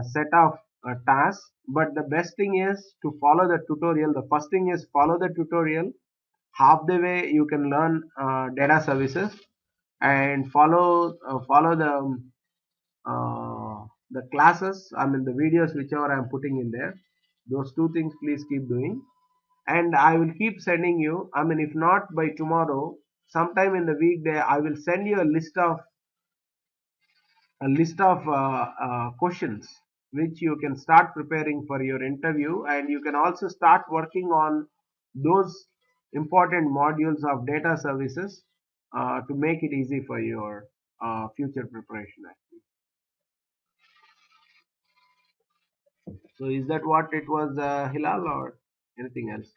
set of tasks, but the best thing is to follow the tutorial. The first thing is follow the tutorial. Half the way you can learn data services, and follow the classes, I mean the videos whichever I'm putting in there. Those two things please keep doing, and I will keep sending you, I mean if not by tomorrow, sometime in the weekday I will send you a list of questions which you can start preparing for your interview, and you can also start working on those important modules of data services to make it easy for your future preparation. So is that what it was, Hilal, or anything else?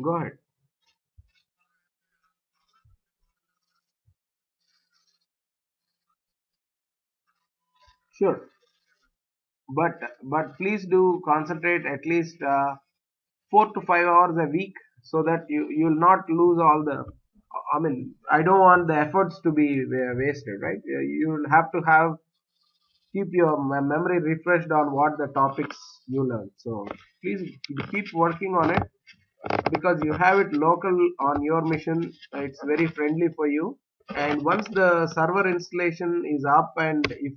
Go ahead. Sure, but please do concentrate at least 4 to 5 hours a week, so that you'll not lose all the. I mean, I don't want the efforts to be wasted, right? You'll have to have keep your memory refreshed on what the topics you learn. So please keep working on it, because you have it local on your machine. It's very friendly for you. And once the server installation is up, and if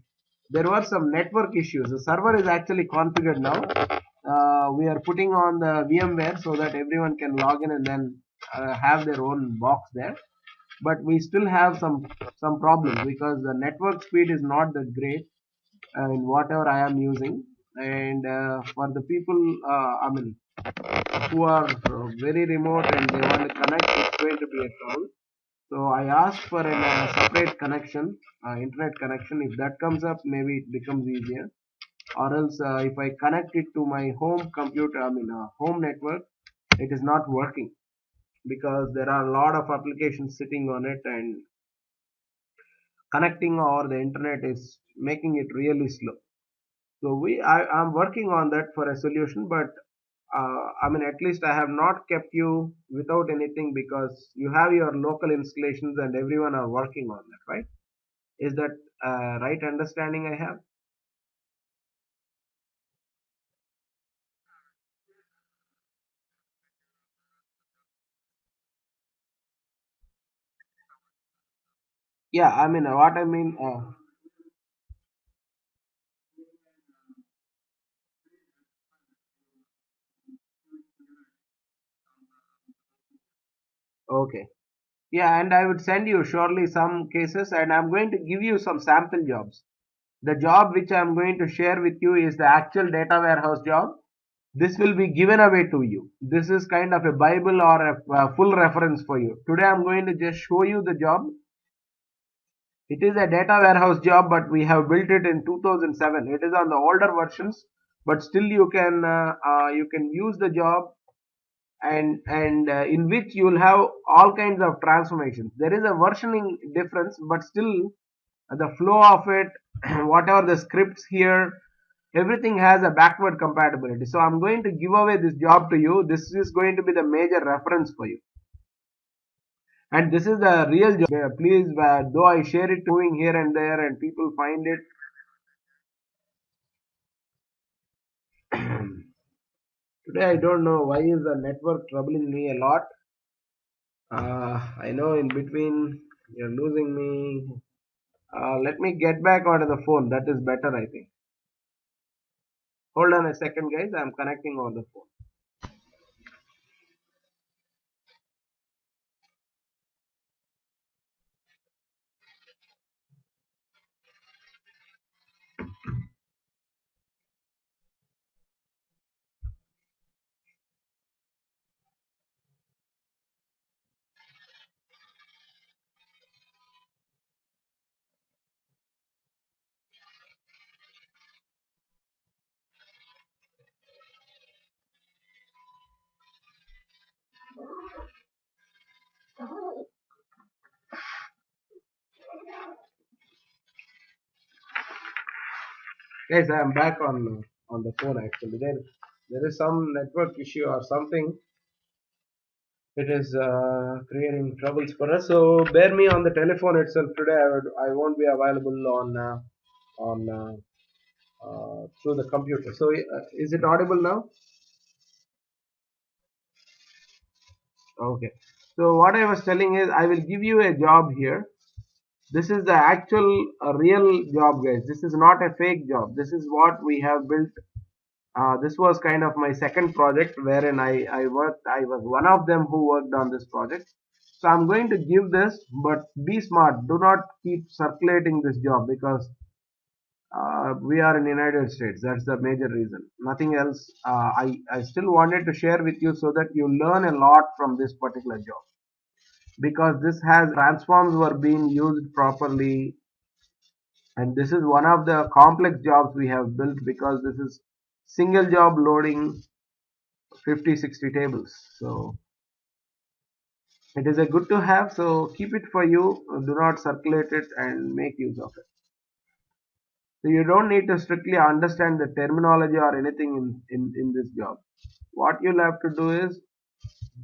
there were some network issues, the server is actually configured now. We are putting on the VMware so that everyone can log in and then have their own box there. But we still have some problems because the network speed is not that great in whatever I am using. And for the people, I mean, who are very remote and they want to connect, it's going to be a trouble. So I asked for a separate connection, internet connection. If that comes up, maybe it becomes easier. Or else, if I connect it to my home computer, I mean, home network, it is not working because there are a lot of applications sitting on it, and connecting over the internet is making it really slow. So I'm working on that for a solution, but I mean, at least I have not kept you without anything, because you have your local installations and everyone are working on that, right? Is that right understanding I have? Yeah, I mean, what I mean, okay. Yeah, and I would send you surely some cases, and I'm going to give you some sample jobs. The job which I'm going to share with you is the actual data warehouse job. This will be given away to you. This is kind of a Bible or a full reference for you. Today I'm going to just show you the job. It is a data warehouse job, but we have built it in 2007. It is on the older versions, but still you can use the job, and in which you will have all kinds of transformations. There is a versioning difference, but still the flow of it, whatever the scripts here, everything has a backward compatibility. So I'm going to give away this job to you. This is going to be the major reference for you, and this is the real job. Please, though I share it doing here and there and people find it. Today I don't know why is the network troubling me a lot. I know in between you're losing me. Let me get back onto the phone. That is better, I think. Hold on a second, guys. I'm connecting on the phone. Guys, I'm back on the phone actually. There is some network issue or something. It is creating troubles for us. So bear me on the telephone itself today. I won't be available on through the computer. So is it audible now? Okay. So what I was telling is I will give you a job here. This is the actual real job, guys. This is not a fake job. This is what we have built. This was kind of my second project wherein I worked. I was one of them who worked on this project. So I'm going to give this, but be smart. Do not keep circulating this job because we are in United States. That's the major reason. Nothing else. I still wanted to share with you so that you learn a lot from this particular job because this has transforms were being used properly, and this is one of the complex jobs we have built because this is single job loading 50-60 tables. So it is a good to have. So keep it for you. Do not circulate it and make use of it. So you don't need to strictly understand the terminology or anything in this job. What you'll have to do is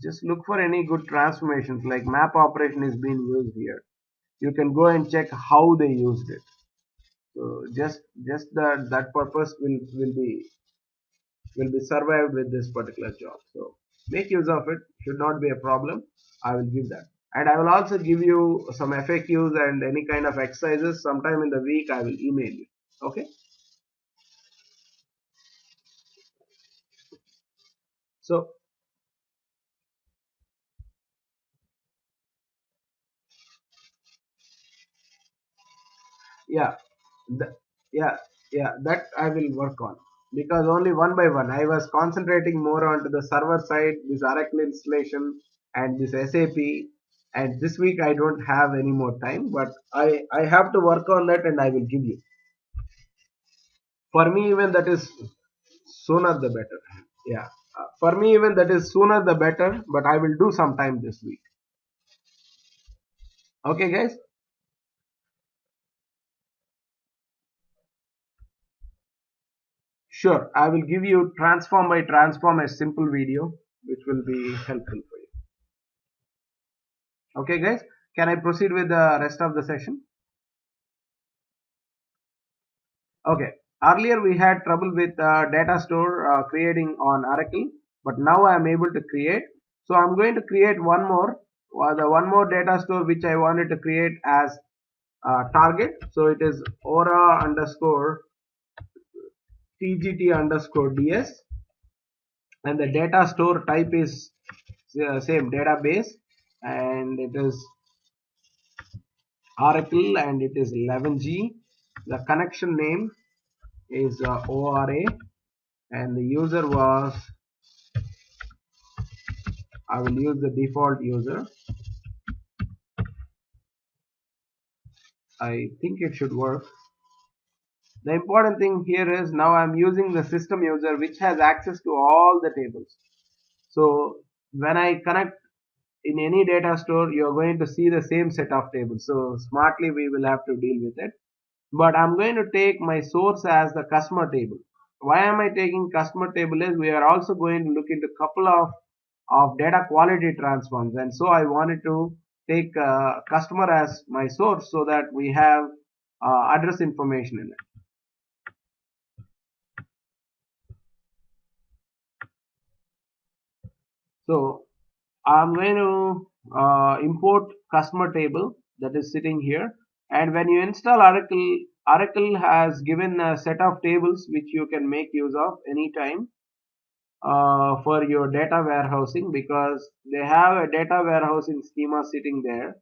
just look for any good transformations like map operation is being used here. You can go and check how they used it. So just that purpose will be survived with this particular job. So make use of it. Should not be a problem. I will give that. And I will also give you some FAQs and any kind of exercises sometime in the week. I will email you. Okay. So yeah, th- yeah, yeah. That I will work on because only one by one. I was concentrating more onto the server side, this Oracle installation, and this SAP. And this week I don't have any more time, but I have to work on that, and I will give you. For me, even that is sooner the better. Yeah. For me, even that is sooner the better, but I will do sometime this week. Okay, guys? Sure. I will give you transform by transform a simple video, which will be helpful for you. Okay, guys? Can I proceed with the rest of the session? Okay. Earlier we had trouble with data store creating on Oracle, but now I am able to create. So I'm going to create one more, the one more data store which I wanted to create as target. So it is aura underscore tgt underscore ds, and the data store type is same database, and it is Oracle, and it is 11G. The connection name is ORA, and the user was, I will use the default user. I think it should work. The important thing here is now I'm using the system user which has access to all the tables. So when I connect in any data store, you're going to see the same set of tables. So smartly we will have to deal with it. But I'm going to take my source as the customer table. Why am I taking customer table is we are also going to look into couple of data quality transforms, and so I wanted to take customer as my source so that we have address information in it. So I'm going to import customer table that is sitting here, and when you install Oracle, Oracle has given a set of tables which you can make use of anytime for your data warehousing because they have a data warehousing schema sitting there.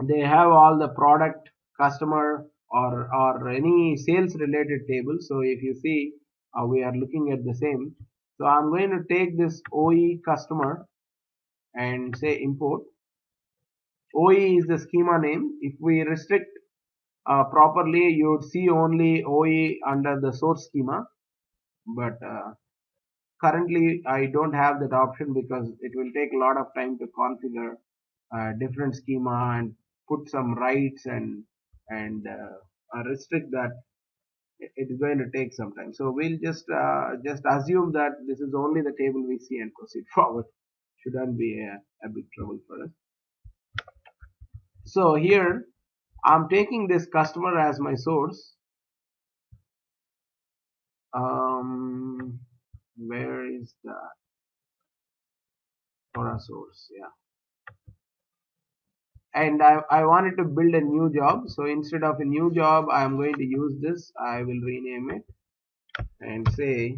They have all the product, customer, or any sales related tables. So if you see, we are looking at the same. So I'm going to take this OE customer and say import. OE is the schema name. If we restrict properly, you would see only OE under the source schema, but currently I don't have that option because it will take a lot of time to configure different schema and put some rights and restrict that. It is going to take some time, so we'll just assume that this is only the table we see and proceed forward. shouldn't be a big trouble for us. So here I'm taking this customer as my source. Where is the Aura source? Yeah. And I wanted to build a new job. So instead of a new job, I am going to use this. I will rename it and say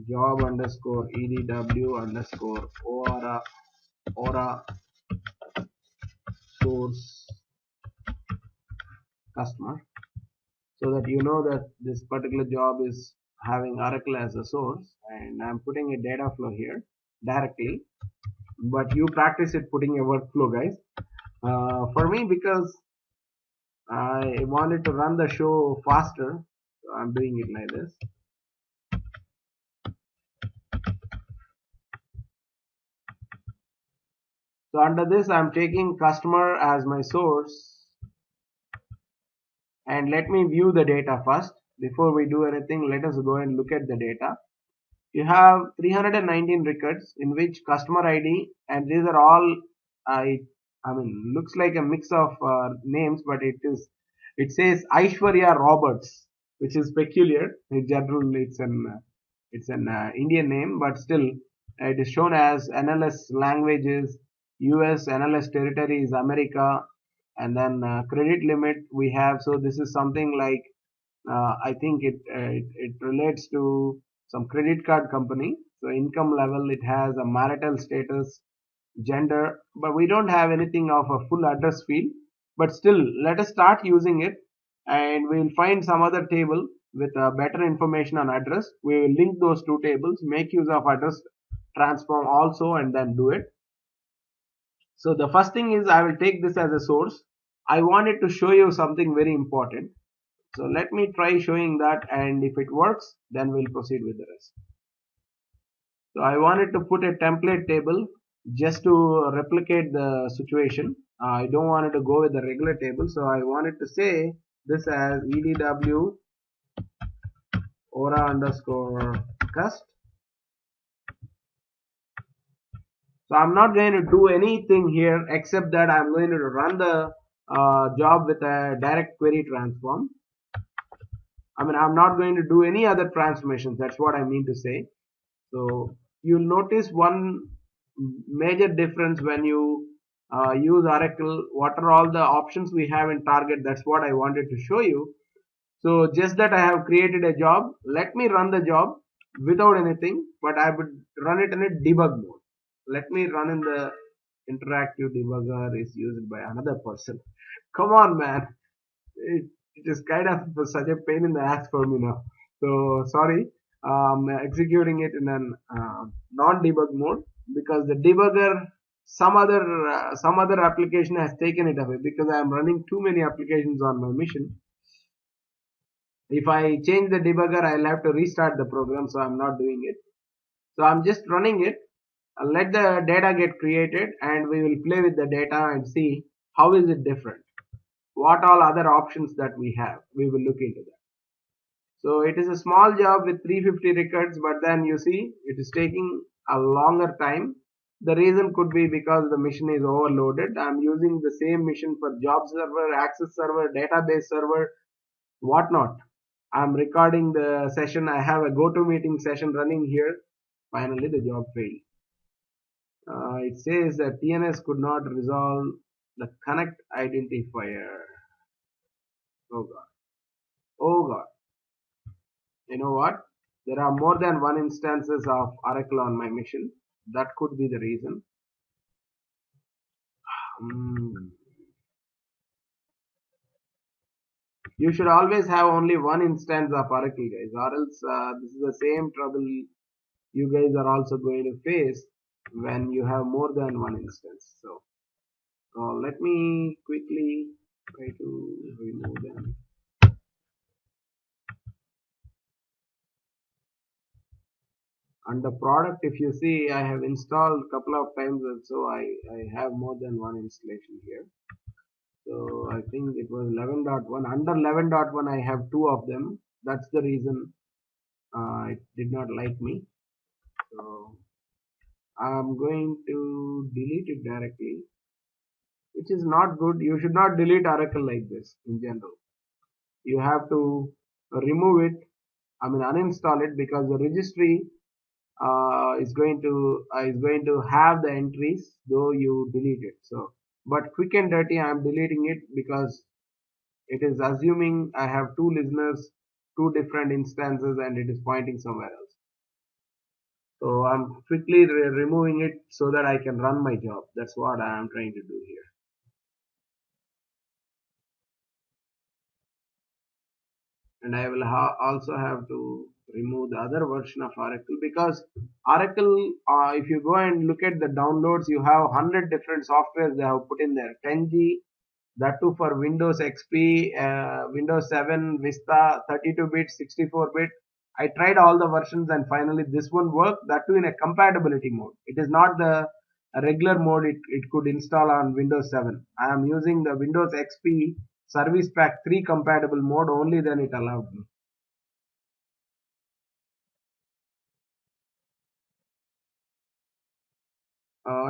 job underscore edw underscore aura source customer, so that you know that this particular job is having Oracle as a source, and I'm putting a data flow here directly. But you practice it putting a workflow, guys. For me, because I wanted to run the show faster, so I'm doing it like this. So under this, I'm taking customer as my source, and let me view the data first. Before we do anything, let us go and look at the data. You have 319 records in which customer ID, and these are all, I mean, looks like a mix of names, but it says Aishwarya Roberts, which is peculiar. In general, it's an Indian name, but still it is shown as NLS languages, US NLS territory is America, and then credit limit we have. So this is something like I think it relates to some credit card company. So income level, it has a marital status, gender, but we don't have anything of a full address field. But still, let us start using it, and we will find some other table with better information on address. We will link those two tables, make use of address transform also, and then do it. So the first thing is I will take this as a source. I wanted to show you something very important. So let me try showing that, and if it works, then we'll proceed with the rest. So I wanted to put a template table just to replicate the situation. I don't want it to go with the regular table, so I wanted to say this as edw aura underscore cust. So I'm not going to do anything here except that I'm going to run the job with a direct query transform. I mean, I'm not going to do any other transformations. That's what I mean to say. So you'll notice one major difference when you use Oracle. What are all the options we have in target? That's what I wanted to show you. So just that I have created a job. Let me run the job without anything, but I would run it in a debug mode. Let me run in the interactive debugger is used by another person. Come on, man. It is kind of such a pain in the ass for me now. So sorry, executing it in an non-debug mode, because the debugger, some other application has taken it away, because I am running too many applications on my mission. If I change the debugger, I'll have to restart the program, so I'm not doing it. So I'm just running it. I'll let the data get created, and we will play with the data and see how is it different. What all other options that we have, we will look into that. So it is a small job with 350 records, but then you see it is taking a longer time. The reason could be because the machine is overloaded. I'm using the same machine for job server, access server, database server, whatnot. I'm recording the session. I have a GoToMeeting session running here. Finally, the job failed. It says that TNS could not resolve the connect identifier. Oh God. Oh God. You know what? There are more than one instances of Oracle on my machine. That could be the reason. You should always have only one instance of Oracle, guys, or else this is the same trouble you guys are also going to face when you have more than one instance. So let me quickly try to remove them. Under product, if you see, I have installed a couple of times, so I have more than one installation here. So I think it was 11.1. Under 11.1, I have two of them. That's the reason it did not like me. So I'm going to delete it directly, which is not good. You should not delete Oracle like this in general. You have to remove it, I mean uninstall it, because the registry is going to have the entries though you delete it. So, but quick and dirty, I am deleting it because it is assuming I have two listeners, two different instances, and it is pointing somewhere else. So I'm quickly removing it so that I can run my job. That's what I am trying to do here. And I will also have to remove the other version of Oracle, because Oracle, if you go and look at the downloads, you have 100 different softwares they have put in there. 10G, that too for Windows XP, Windows 7, Vista, 32-bit, 64-bit. I tried all the versions and finally this one worked, that too in a compatibility mode. It is not the regular mode it could install on Windows 7. I am using the Windows XP Service Pack 3 compatible mode, only then it allowed me.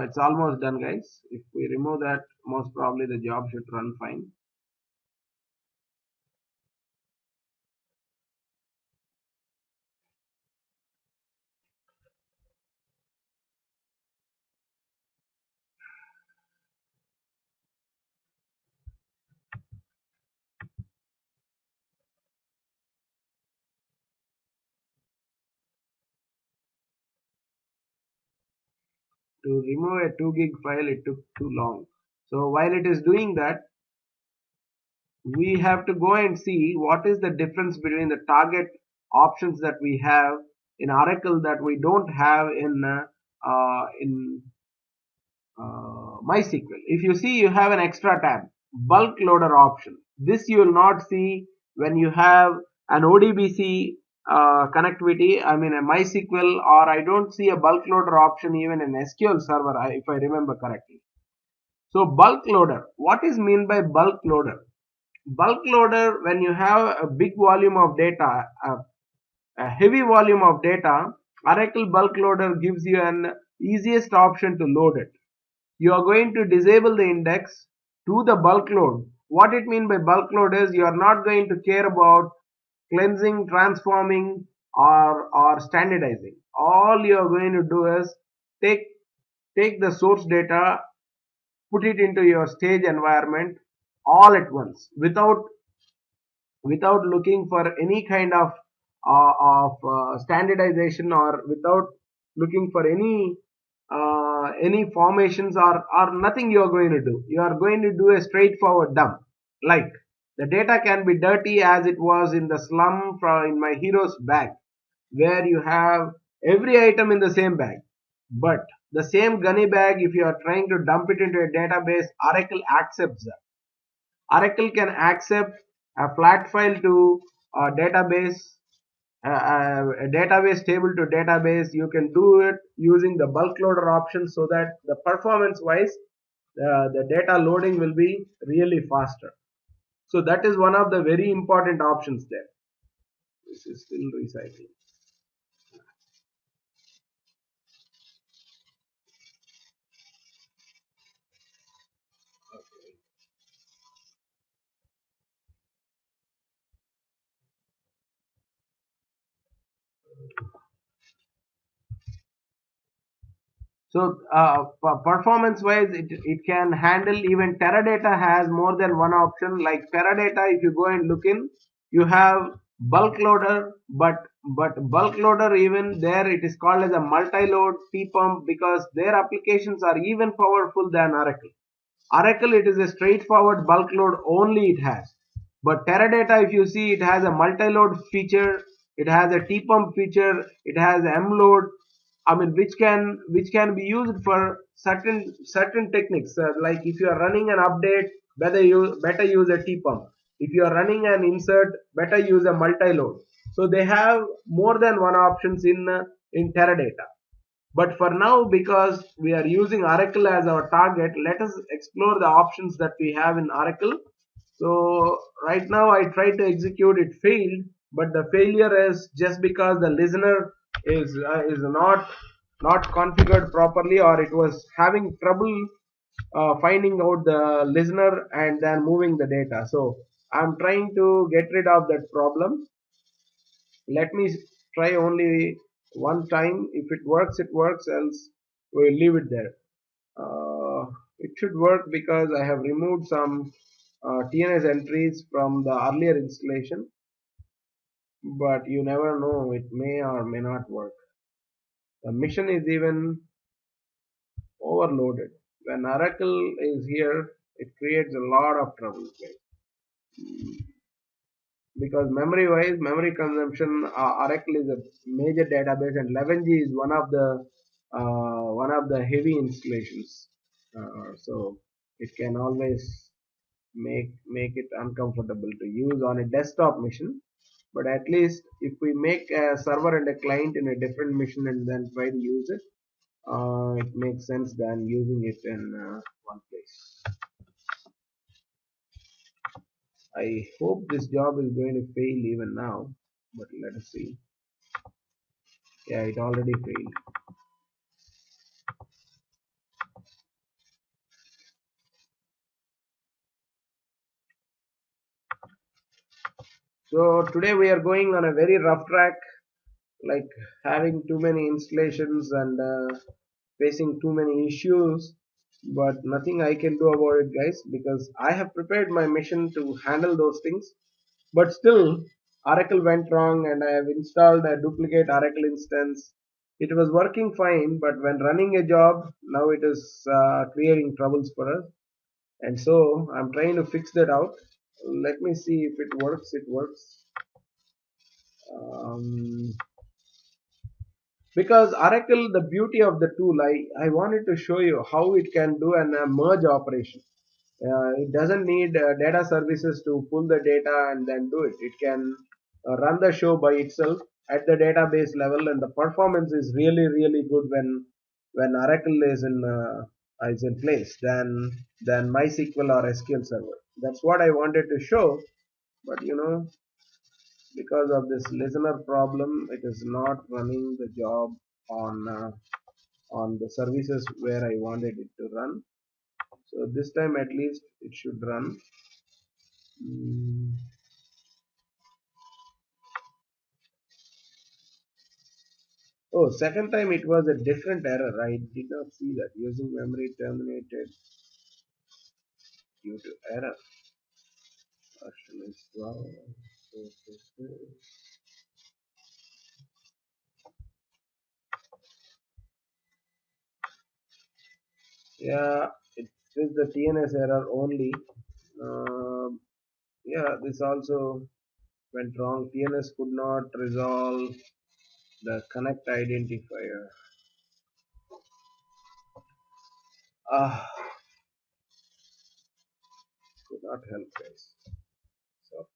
It's almost done, guys. If we remove that, most probably the job should run fine. To remove a 2 gig file, it took too long. So while it is doing that, we have to go and see what is the difference between the target options that we have in Oracle that we don't have in MySQL. If you see, you have an extra tab, bulk loader option. This you will not see when you have an ODBC connectivity. I mean a MySQL, or I don't see a bulk loader option even in SQL Server, if I remember correctly. So bulk loader, what is mean by bulk loader? Bulk loader, when you have a big volume of data, a heavy volume of data, Oracle bulk loader gives you an easiest option to load it. You are going to disable the index to the bulk load. What it means by bulk load is you are not going to care about cleansing, transforming, or standardizing. All you are going to do is take take the source data, put it into your stage environment all at once without looking for any kind of standardization, or without looking for any formations, or nothing you are going to do. You are going to do a straightforward dump. Like the data can be dirty as it was in the slum in my hero's bag, where you have every item in the same bag. But the same gunny bag, if you are trying to dump it into a database, Oracle accepts that. Oracle can accept a flat file to a database, a database table to database. You can do it using the bulk loader option, so that the performance wise, the data loading will be really faster. So that is one of the very important options there. This is still recycling. So performance wise, it can handle even Teradata has more than one option. Like Teradata, if you go and look in, you have bulk loader, but bulk loader, even there it is called as a multi-load T-pump, because their applications are even powerful than Oracle. Oracle, it is a straightforward bulk load only it has. But Teradata, if you see, it has a multi-load feature, it has a T-pump feature, it has M-load. I mean, which can be used for certain techniques. Like if you are running an update, better use a T-pump. If you are running an insert, better use a multi-load. So they have more than one options in Teradata. But for now, because we are using Oracle as our target, let us explore the options that we have in Oracle. So right now I tried to execute, it failed, but the failure is just because the listener is not not configured properly, or it was having trouble finding out the listener and then moving the data. So I'm trying to get rid of that problem. Let me try only one time. If it works, it works, else we'll leave it there. It should work because I have removed some TNS entries from the earlier installation, but you never know, it may or may not work. The mission is even overloaded. When Oracle is here, it creates a lot of trouble, because memory wise, memory consumption, Oracle is a major database, and 11G is one of the heavy installations. So it can always make it uncomfortable to use on a desktop machine. But at least if we make a server and a client in a different machine and then try to use it, it makes sense than using it in one place. I hope this job is going to fail even now, but let us see. Yeah, it already failed. So today we are going on a very rough track, like having too many installations and facing too many issues, but nothing I can do about it, guys, because I have prepared my mission to handle those things. But still, Oracle went wrong, and I have installed a duplicate Oracle instance. It was working fine, but when running a job, now it is creating troubles for us. And so I'm trying to fix that out. Let me see if it works. It works. Um, because Oracle, the beauty of the tool, I wanted to show you how it can do an merge operation. It doesn't need data services to pull the data and then do it. It can run the show by itself at the database level, and the performance is really good when Oracle is in place than MySQL or SQL Server. That's what I wanted to show, but because of this listener problem, it is not running the job on the services where I wanted it to run. So this time at least it should run. Mm. Oh, second time it was a different error. I did not see that. Using memory terminated due to error. Version is 12. Yeah, it is the TNS error only. Yeah, this also went wrong. TNS could not resolve the connect identifier. Ah, could not help, guys. So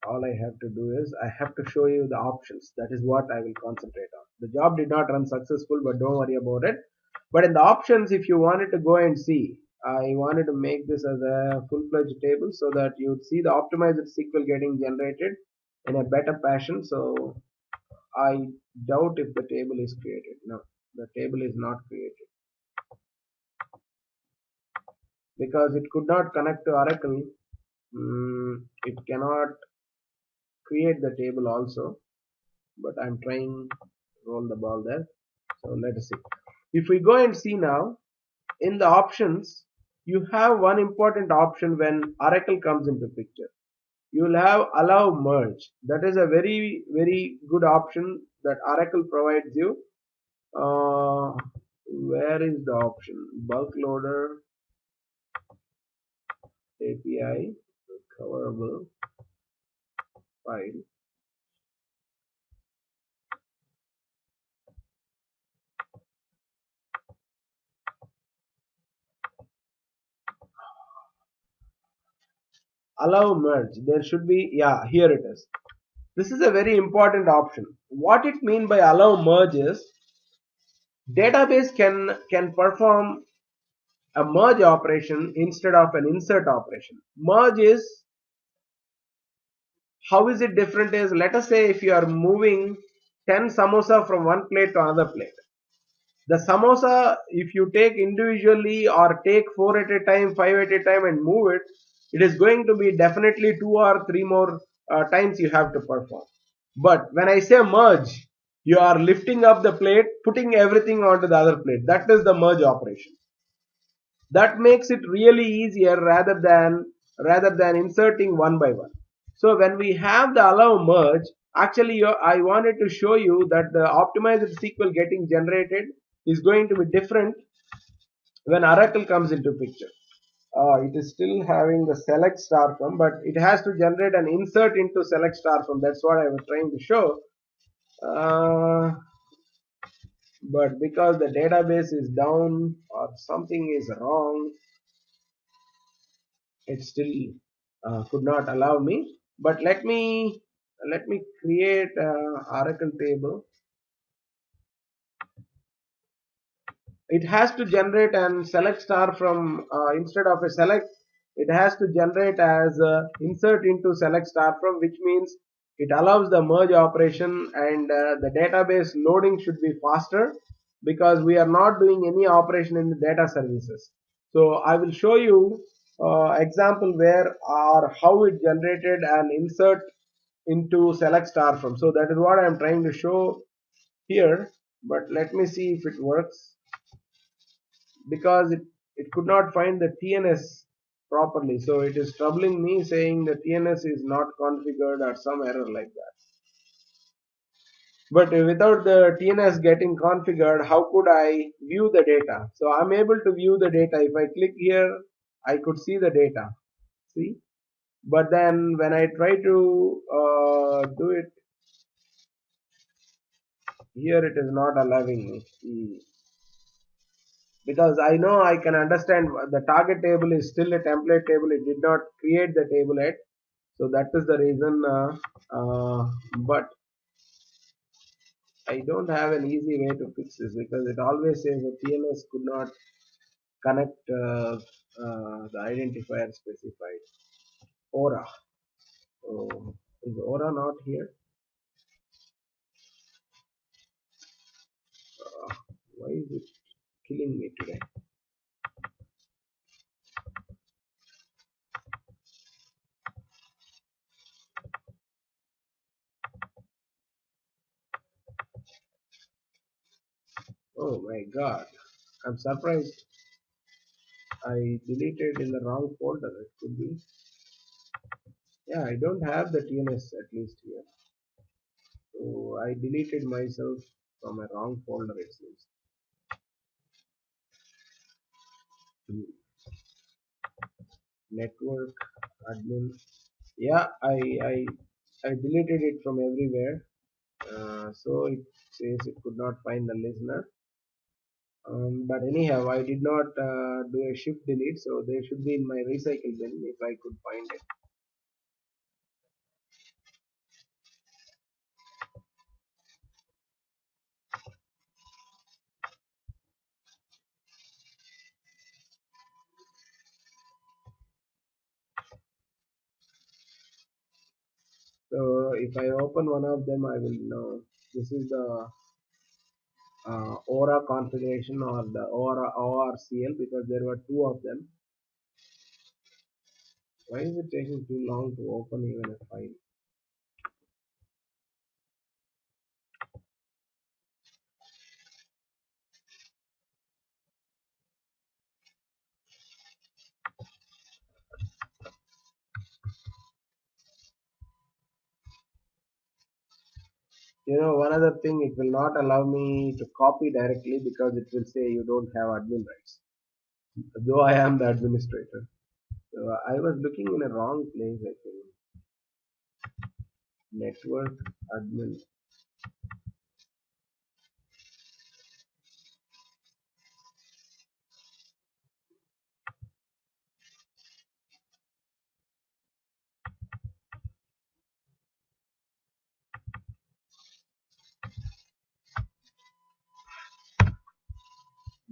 all I have to do is I have to show you the options. That is what I will concentrate on. The job did not run successful, but don't worry about it. But in the options, if you wanted to go and see, I wanted to make this as a full-fledged table so that you'd see the optimized SQL getting generated in a better fashion. So I doubt if the table is created. No, the table is not created because it could not connect to Oracle. It cannot create the table also, but I'm trying to roll the ball there. So let us see. If we go and see now, in the options, you have one important option when Oracle comes into picture. You will have allow merge. That is a very good option that Oracle provides you. Where is the option? Bulk loader, API, recoverable file. Allow merge. There should be, yeah, here it is. This is a very important option. What it means by allow merge is database can perform a merge operation instead of an insert operation. Merge is, how is it different is, let us say if you are moving 10 samosa from one plate to another plate. The samosa, if you take individually or take four at a time, five at a time and move it, it is going to be definitely two or three more times you have to perform. But when I say merge, you are lifting up the plate, putting everything onto the other plate. That is the merge operation. That makes it really easier rather than inserting one by one. So when we have the allow merge, actually I wanted to show you that the optimized SQL getting generated is going to be different when Oracle comes into picture. It is still having the select star from, but it has to generate an insert into select star from. That's what I was trying to show. But because the database is down or something is wrong, it still could not allow me. But let me create Oracle table. It has to generate and select star from, instead of a select, it has to generate as insert into select star from, which means it allows the merge operation, and the database loading should be faster because we are not doing any operation in the data services. So I will show you example where or how it generated an insert into select star from. So that is what I am trying to show here, but let me see if it works, because it could not find the TNS properly. So it is troubling me, saying the TNS is not configured or some error like that. But without the TNS getting configured, how could I view the data? So I'm able to view the data. If I click here, I could see the data. See? But then when I try to do it here, it is not allowing me. Because I know I can understand the target table is still a template table. It did not create the table yet. So that is the reason. But I don't have an easy way to fix this, because it always says the TLS could not connect the identifier specified. Aura. So is Aura not here? Why is it killing me today? Oh my god. I'm surprised I deleted in the wrong folder. It could be. Yeah, I don't have the TNS at least here. So I deleted myself from a wrong folder, it seems. Network admin. Yeah, I deleted it from everywhere. So it says it could not find the listener. But anyhow, I did not do a shift delete, so they should be in my recycle bin if I could find it. So if I open one of them, I will know. This is the Aura configuration, or the Aura ORCL, because there were two of them. Why is it taking too long to open even a file? One other thing, it will not allow me to copy directly because it will say you don't have admin rights, though I am the administrator. So I was looking in a wrong place, I think. Network admin.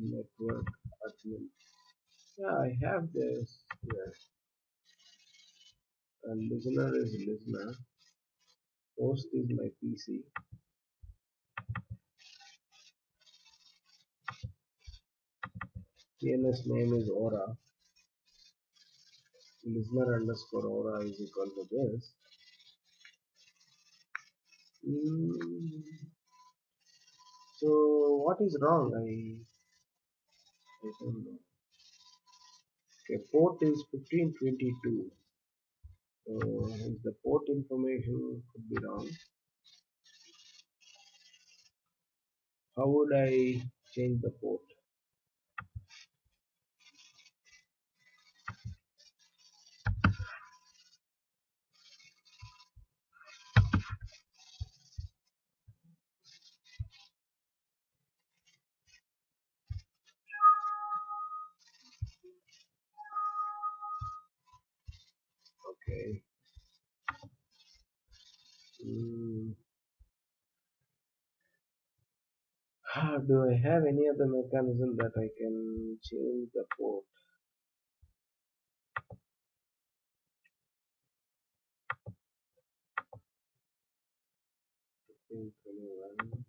Network admin. Yeah, I have this here. And listener is listener. Host is my PC. DNS name is Aura. Listener underscore Aura is equal to this. Mm, so what is wrong? I don't know. Okay, port is 1522. So the port information could be wrong. How would I change the port? Okay. Mm, do I have any other mechanism that I can change the port? 1521.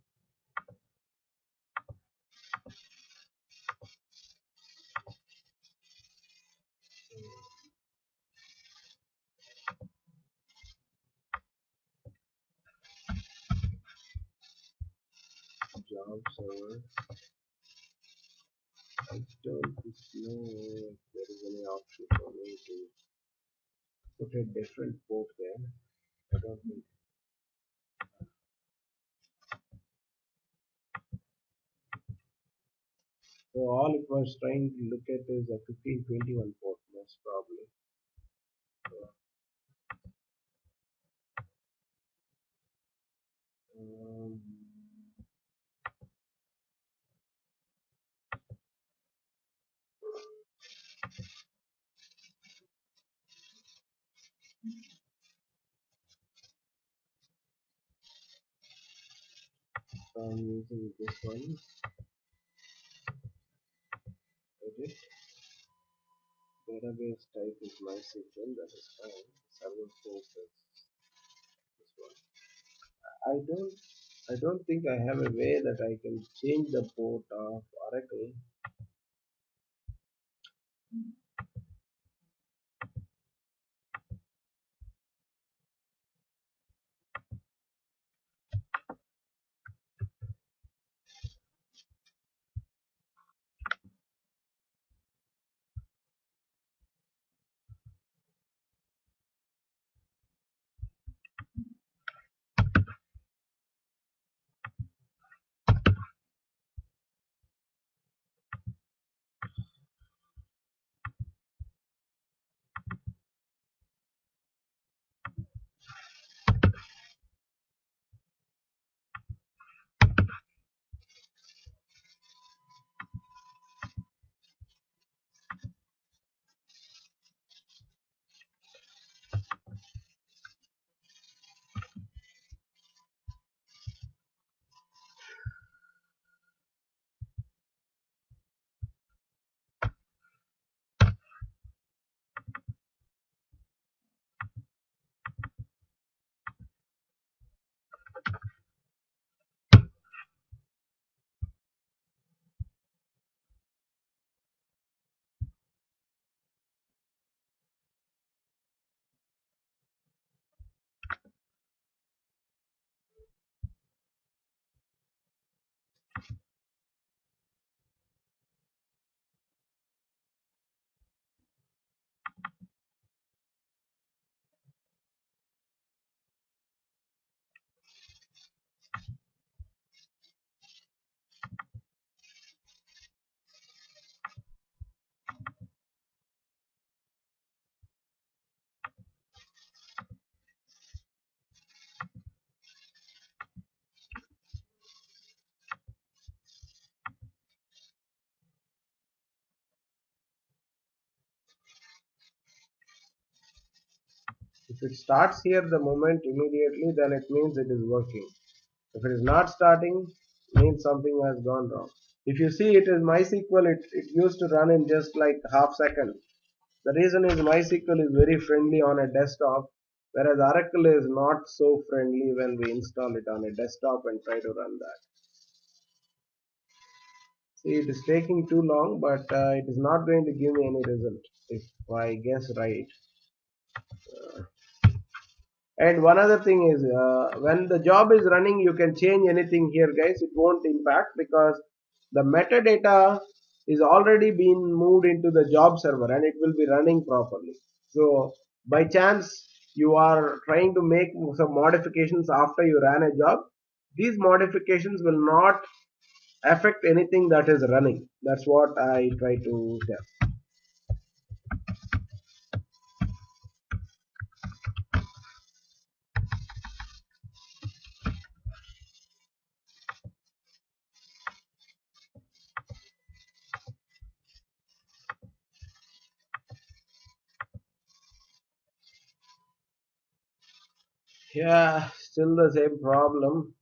Job server. I don't know if there is any option for me to put a different port there. I don't think. So all it was trying to look at is a 1521 port, most probably. Um, so I'm using this one. Edit. Database type is MySQL. That is fine. Server port is this one. I don't think I have a way that I can change the port of Oracle. If it starts here the moment immediately, then it means it is working. If it is not starting, means something has gone wrong. If you see it is MySQL, it used to run in just like half second. The reason is MySQL is very friendly on a desktop, whereas Oracle is not so friendly when we install it on a desktop and try to run that. See, it is taking too long, but it is not going to give me any result if I guess right. And one other thing is, when the job is running, you can change anything here, guys. It won't impact because the metadata is already been moved into the job server and it will be running properly. So, by chance you are trying to make some modifications after you ran a job, these modifications will not affect anything that is running. That's what I try to tell. Yeah, still the same problem.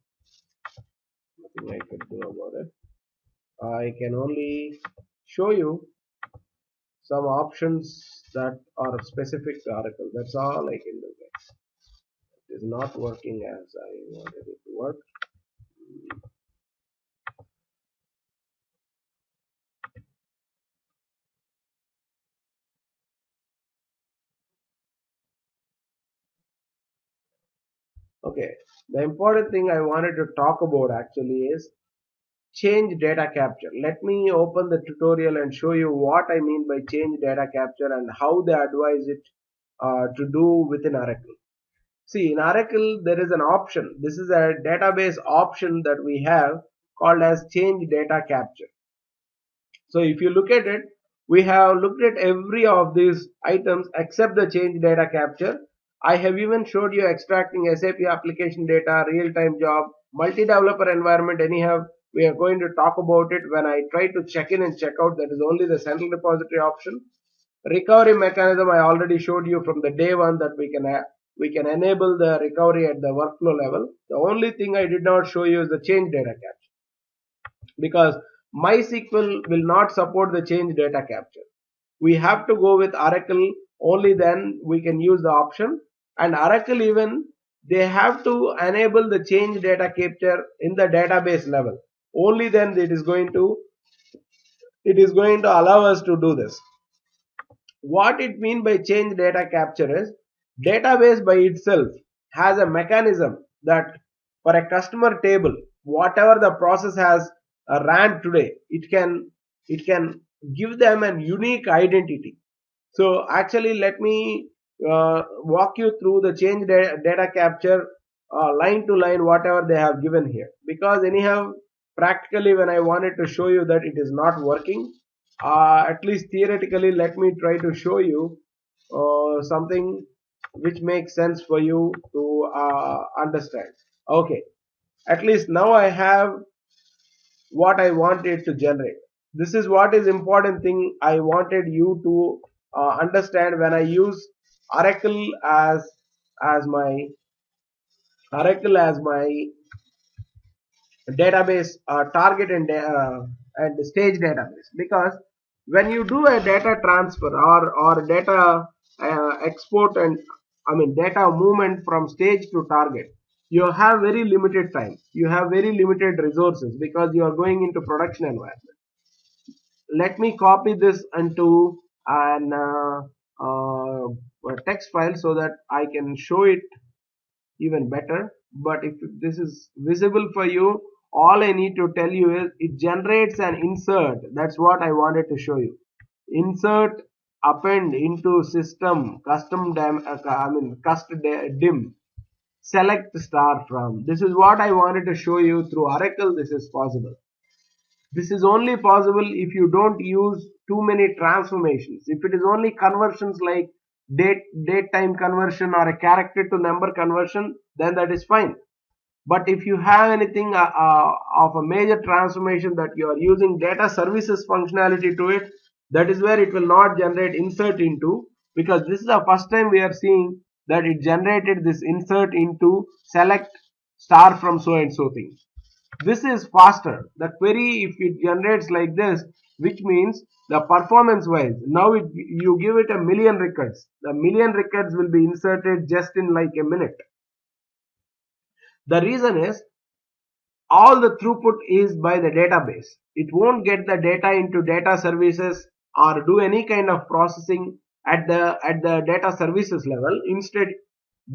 Nothing I could do about it. I can only show you some options that are specific to Oracle. That's all I can do, guys. It is not working as I wanted it to work. Okay, the important thing I wanted to talk about actually is change data capture. Let me open the tutorial and show you what I mean by change data capture and how they advise it to do within Oracle. See, in Oracle, there is an option. This is a database option that we have called as change data capture. So if you look at it, we have looked at every of these items except the change data capture. I have even showed you extracting SAP application data, real-time job, multi-developer environment. Anyhow, we are going to talk about it when I try to check in and check out. That is only the central repository option. Recovery mechanism I already showed you from the day one that we can enable the recovery at the workflow level. The only thing I did not show you is the change data capture because MySQL will not support the change data capture. We have to go with Oracle, only then we can use the option, and Oracle even they have to enable the change data capture in the database level. Only then it is going to allow us to do this. What it means by change data capture is database by itself has a mechanism that for a customer table, whatever the process has ran today, it can give them a unique identity. So actually, let me walk you through the change data capture line to line, whatever they have given here. Because anyhow, practically, when I wanted to show you that it is not working, at least theoretically, let me try to show you something which makes sense for you to understand. Okay, at least now I have what I wanted to generate. This is what is important thing I wanted you to understand when I use Oracle as my Oracle as my database target and stage database, because when you do a data transfer or data export and data movement from stage to target, you have very limited time, you have very limited resources because you are going into production environment. Let me copy this into an text file so that I can show it even better. But if this is visible for you, all I need to tell you is it generates an insert. That's what I wanted to show you. Insert append into system custom dim select star from. This is what I wanted to show you through Oracle. This is possible. This is only possible if you don't use too many transformations. If it is only conversions like date time conversion or a character to number conversion, then that is fine. But if you have anything of a major transformation that you are using data services functionality to it, that is where it will not generate insert into, because this is the first time we are seeing that it generated this insert into select star from so and so thing. This is faster. The query, if it generates like this, which means the performance wise, now you give it a million records. The million records will be inserted just in like a minute. The reason is all the throughput is by the database. It won't get the data into data services or do any kind of processing at the data services level. Instead,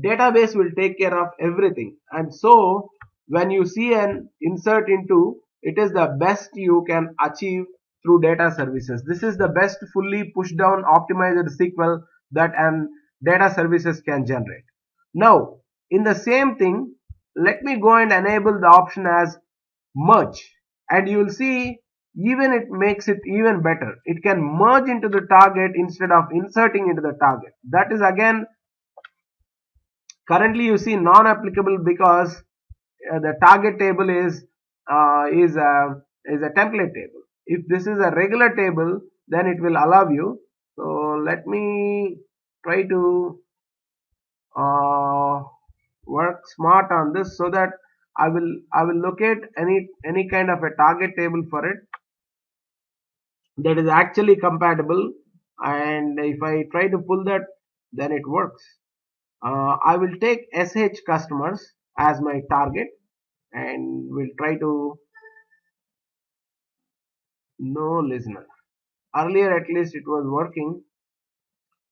database will take care of everything. And so when you see an insert into, it is the best you can achieve through data services. This is the best fully push down optimized SQL that an data services can generate. Now, in the same thing, let me go and enable the option as merge, and you will see even it makes it even better. It can merge into the target instead of inserting into the target. That is again currently you see non-applicable because the target table is a template table. If this is a regular table, then it will allow you. So let me try to uh, work smart on this so that I will locate any kind of a target table for it that is actually compatible, and if I try to pull that, then it works. I will take SH customers as my target and we'll try to no listener. Earlier at least it was working,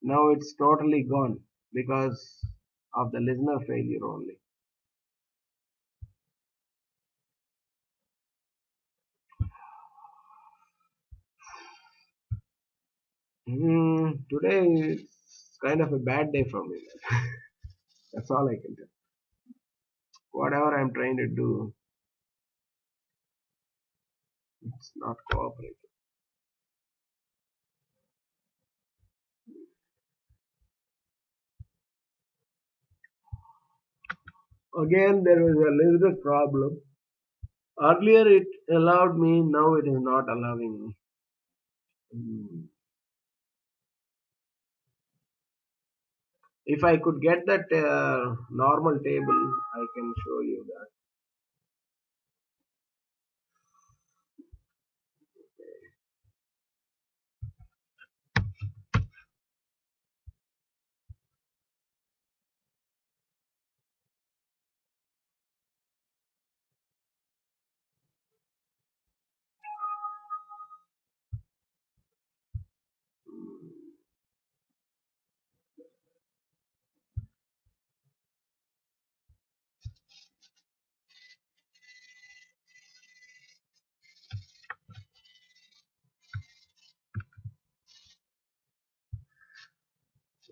now it's totally gone because of the listener failure only. Today it's kind of a bad day for me. That's all I can tell. Whatever I'm trying to do, it's not cooperating. Again, there was a listener problem. Earlier it allowed me, now it is not allowing me. Hmm. If I could get that normal table, I can show you that.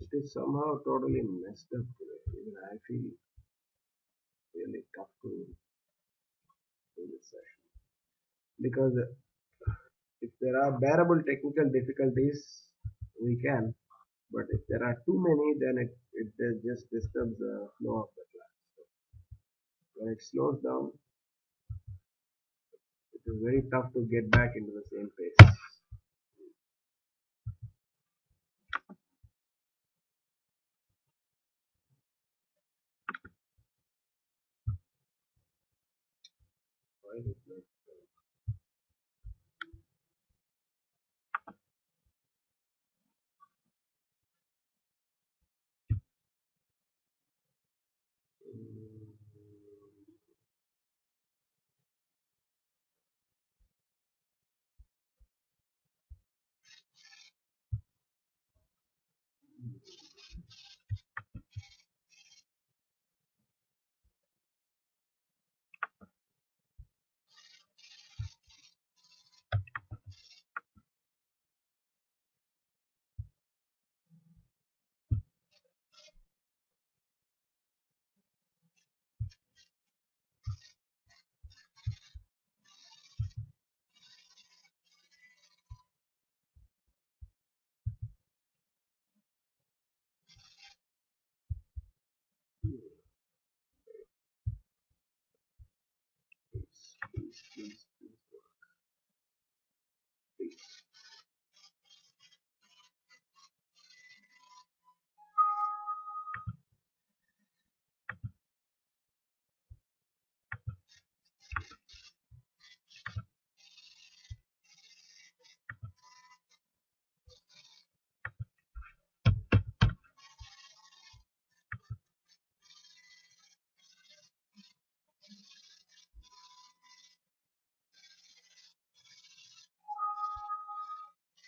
It is somehow totally messed up today. Even I feel really tough to do this session because if there are bearable technical difficulties, we can. But if there are too many, then it just disturbs the flow of the class. When it slows down, it is very tough to get back into the same pace. Why is it like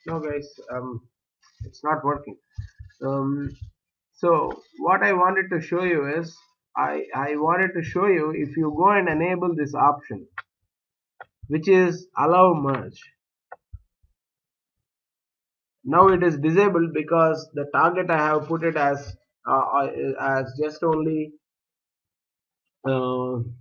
No guys, it's not working. Um, so what I wanted to show you is I wanted to show you if you go and enable this option which is allow merge. Now it is disabled because the target I have put it as uh, just only a template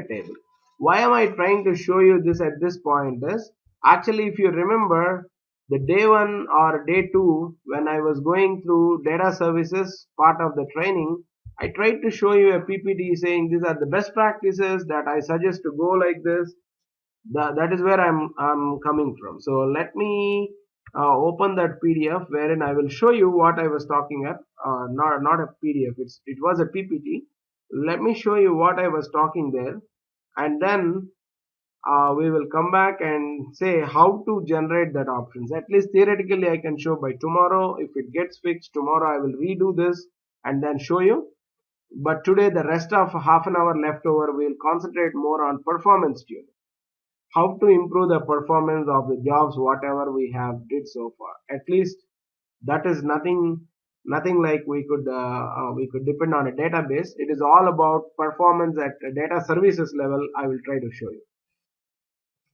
table. Why am I trying to show you this at this point is actually if you remember the day 1 or day 2 when I was going through data services part of the training, I tried to show you a PPT saying these are the best practices that I suggest to go like this. That is where I'm coming from. So let me open that PDF wherein I will show you what I was talking at. Not a PDF. It was a PPT. Let me show you what I was talking there, and then we will come back and say how to generate that options. At least theoretically, I can show by tomorrow. If it gets fixed tomorrow, I will redo this and then show you. But today, the rest of half an hour left over, we will concentrate more on performance tuning, how to improve the performance of the jobs whatever we have did so far. At least that is nothing like we could depend on a database. It is all about performance at a data services level. I will try to show you,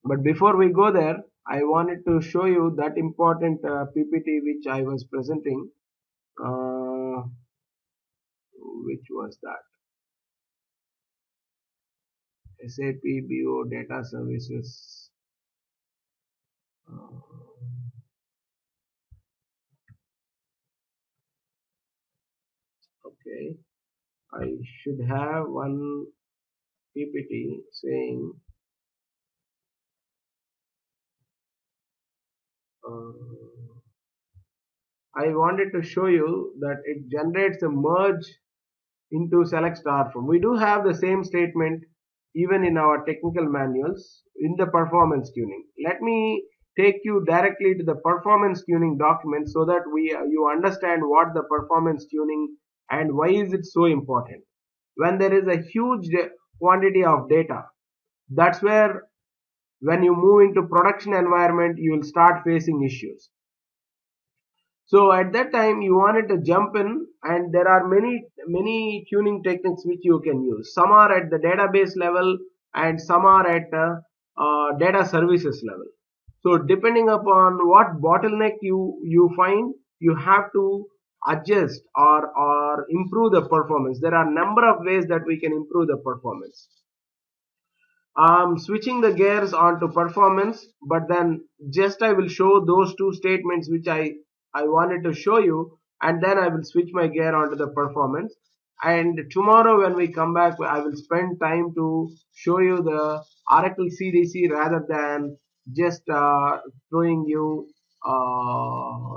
but before we go there, I wanted to show you that important PPT which I was presenting, uh, which was that SAP BO data services. Okay, I should have one PPT saying I wanted to show you that it generates a merge into select star from. We do have the same statement even in our technical manuals in the performance tuning. Let me take you directly to the performance tuning document so that you understand what the performance tuning and why is it so important. When there is a huge quantity of data, that's where when you move into production environment you will start facing issues. So at that time you wanted to jump in, and there are many tuning techniques which you can use. Some are at the database level and some are at data services level. So depending upon what bottleneck you find, you have to adjust or improve the performance. There are number of ways that we can improve the performance. Switching the gears onto performance, but then just I will show those two statements which I wanted to show you, and then I will switch my gear onto the performance. And tomorrow when we come back, I will spend time to show you the Oracle CDC rather than just throwing you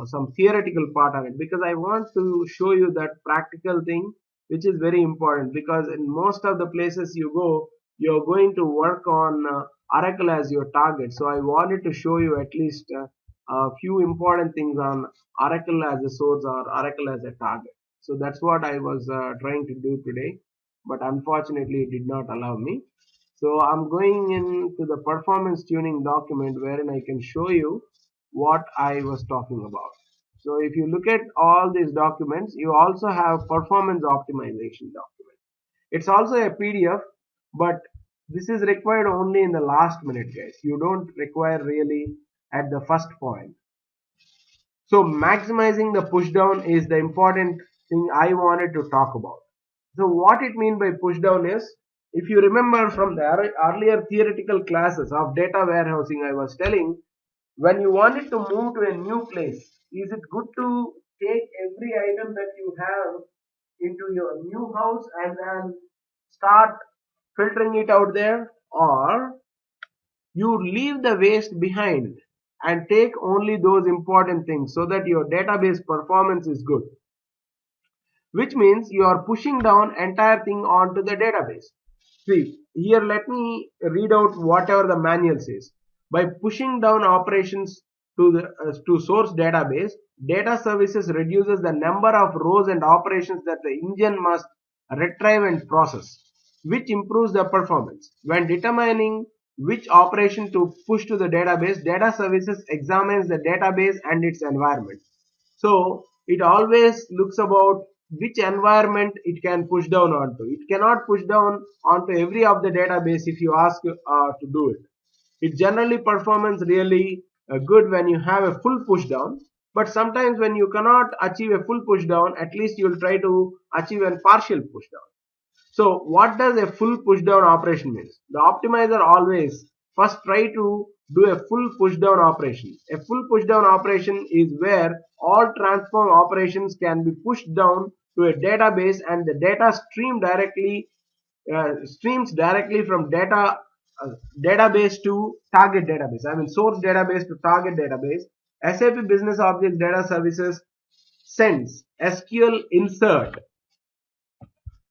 some theoretical part on it, because I want to show you that practical thing which is very important, because in most of the places you go, you're going to work on Oracle as your target. So I wanted to show you at least a few important things on Oracle as a source or Oracle as a target. So that's what I was trying to do today, but unfortunately it did not allow me. So I'm going into the performance tuning document wherein I can show you what I was talking about. So if you look at all these documents, you also have performance optimization document. It's also a PDF, but this is required only in the last minute, guys. You don't require really at the first point. So maximizing the push down is the important thing I wanted to talk about. So what it means by push down is, if you remember from the earlier theoretical classes of data warehousing, I was telling, when you wanted to move to a new place, is it good to take every item that you have into your new house and then start filtering it out there, or you leave the waste behind and take only those important things so that your database performance is good, which means you are pushing down entire thing onto the database. See, here let me read out whatever the manual says. By pushing down operations to source database, data services reduces the number of rows and operations that the engine must retrieve and process, which improves the performance. When determining which operation to push to the database. Data services examines the database and its environment. So it always looks about which environment it can push down onto. It cannot push down onto every of the database if you ask to do it. It generally performs really good when you have a full push down, but sometimes when you cannot achieve a full push down, at least you will try to achieve a partial push down. So what does a full push down operation means? The optimizer always first try to do a full push down operation. A full push down operation is where all transform operations can be pushed down to a database and the data streams directly from database to target database. I mean source database to target database. SAP Business Objects Data Services sends SQL insert.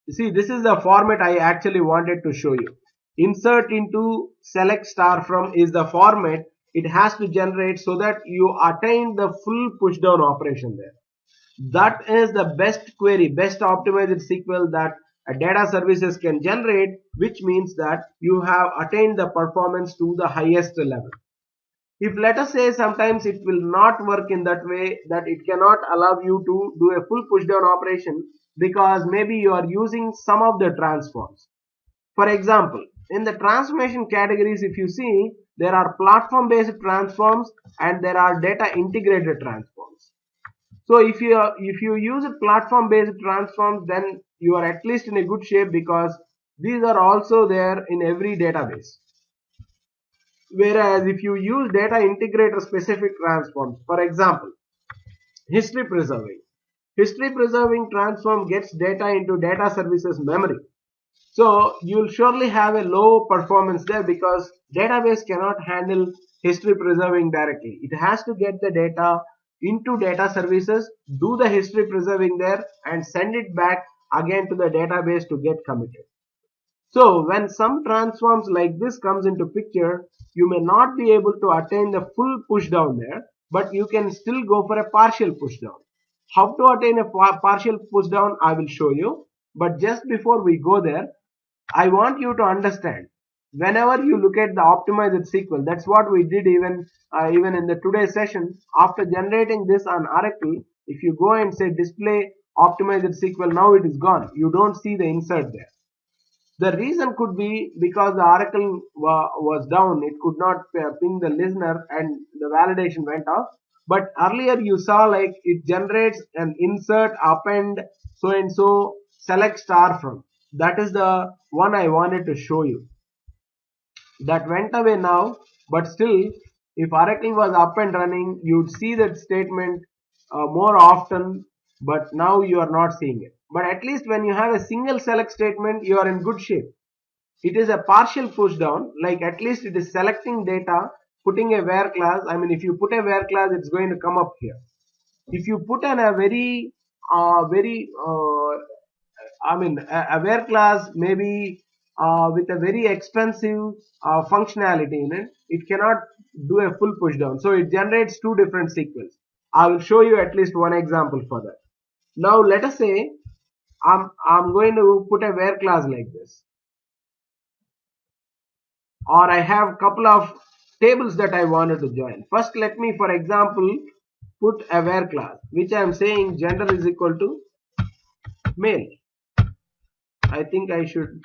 See, this is the format I actually wanted to show you. Insert into select star from is the format it has to generate so that you attain the full push down operation there. That is the best query, best optimized SQL that a data services can generate, which means that you have attained the performance to the highest level. If let us say sometimes it will not work in that way, that it cannot allow you to do a full push down operation because maybe you are using some of the transforms. For example, in the transformation categories, if you see, there are platform based transforms and there are data integrated transforms. So if you use a platform based transforms, then you are at least in a good shape because these are also there in every database. Whereas if you use data integrator specific transforms, for example, history preserving. History preserving transform gets data into data services memory. So you'll surely have a low performance there because database cannot handle history preserving directly. It has to get the data into data services, do the history preserving there and send it back again to the database to get committed. So when some transforms like this comes into picture, you may not be able to attain the full push down there, but you can still go for a partial push down. How to attain a partial push down, I will show you. But just before we go there, I want you to understand. Whenever you look at the optimized SQL, that's what we did even in the today's session. After generating this on Oracle, if you go and say display optimized SQL, now it is gone. You don't see the insert there. The reason could be because the Oracle was down. It could not ping the listener and the validation went off. But earlier you saw like it generates an insert, append, so and so, select star from. That is the one I wanted to show you. That went away now, but still, if Oracle was up and running, you'd see that statement more often, but now you are not seeing it. But at least when you have a single select statement, you are in good shape. It is a partial push down, like at least it is selecting data, putting a where class. I mean, if you put a where class, it's going to come up here. If you put in a a where class maybe with a very expensive functionality in it, it cannot do a full push down. So it generates two different sequels. I will show you at least one example for that. Now let us say I'm going to put a where class like this, or I have couple of tables that I wanted to join. First, let me, for example, put a where class, which I am saying gender is equal to male. I think I should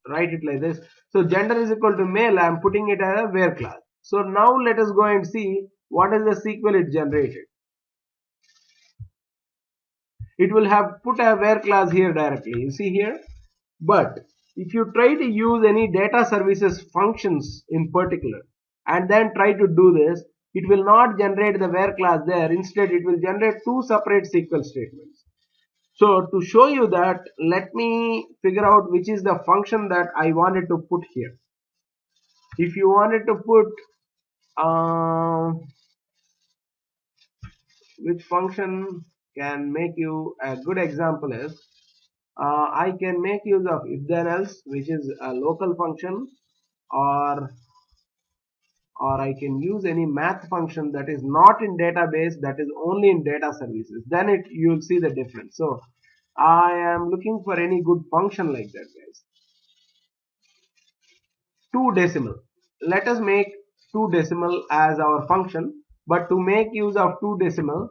write it like this. So gender is equal to male. I am putting it as a where class. So now let us go and see what is the SQL it generated. It will have put a where class here directly. You see here. But if you try to use any data services functions in particular and then try to do this, it will not generate the where class there. Instead, it will generate two separate SQL statements. So to show you that, let me figure out which is the function that I wanted to put here. If you wanted to put which function can make you a good example is I can make use of if then else, which is a local function, or I can use any math function that is not in database, that is only in data services. Then you'll see the difference. So I am looking for any good function like that, guys. 2 decimal. Let us make 2 decimal as our function, but to make use of 2 decimal,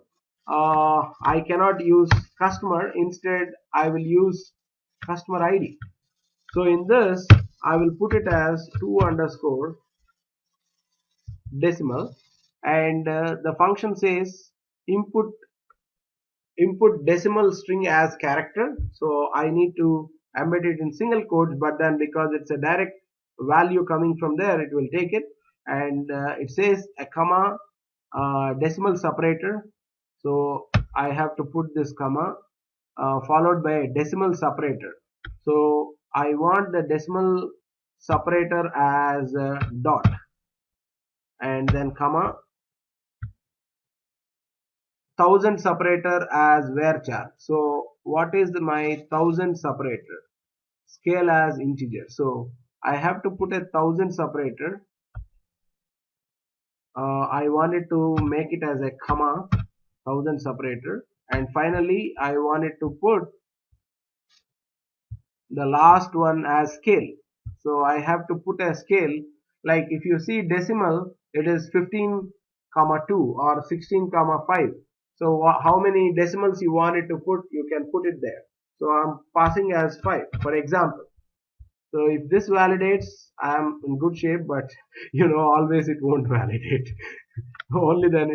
I cannot use customer. Instead, I will use customer ID. So in this, I will put it as 2 underscore decimal, and the function says input decimal string as character. So I need to embed it in single quotes, but then because it's a direct value coming from there, it will take it, and it says a comma decimal separator. So I have to put this comma followed by a decimal separator. So I want the decimal separator as dot, and then comma 1000 separator as varchar. So what is my 1000 separator? Scale as integer. So I have to put a 1000 separator. I wanted to make it as a comma 1000 separator, and finally I wanted to put the last one as scale. So I have to put a scale, like if you see decimal, it is 15 comma 2 or 16 comma 5. So how many decimals you want it to put, you can put it there. So I'm passing as 5 for example. So if this validates, I am in good shape, but always it won't validate. Only then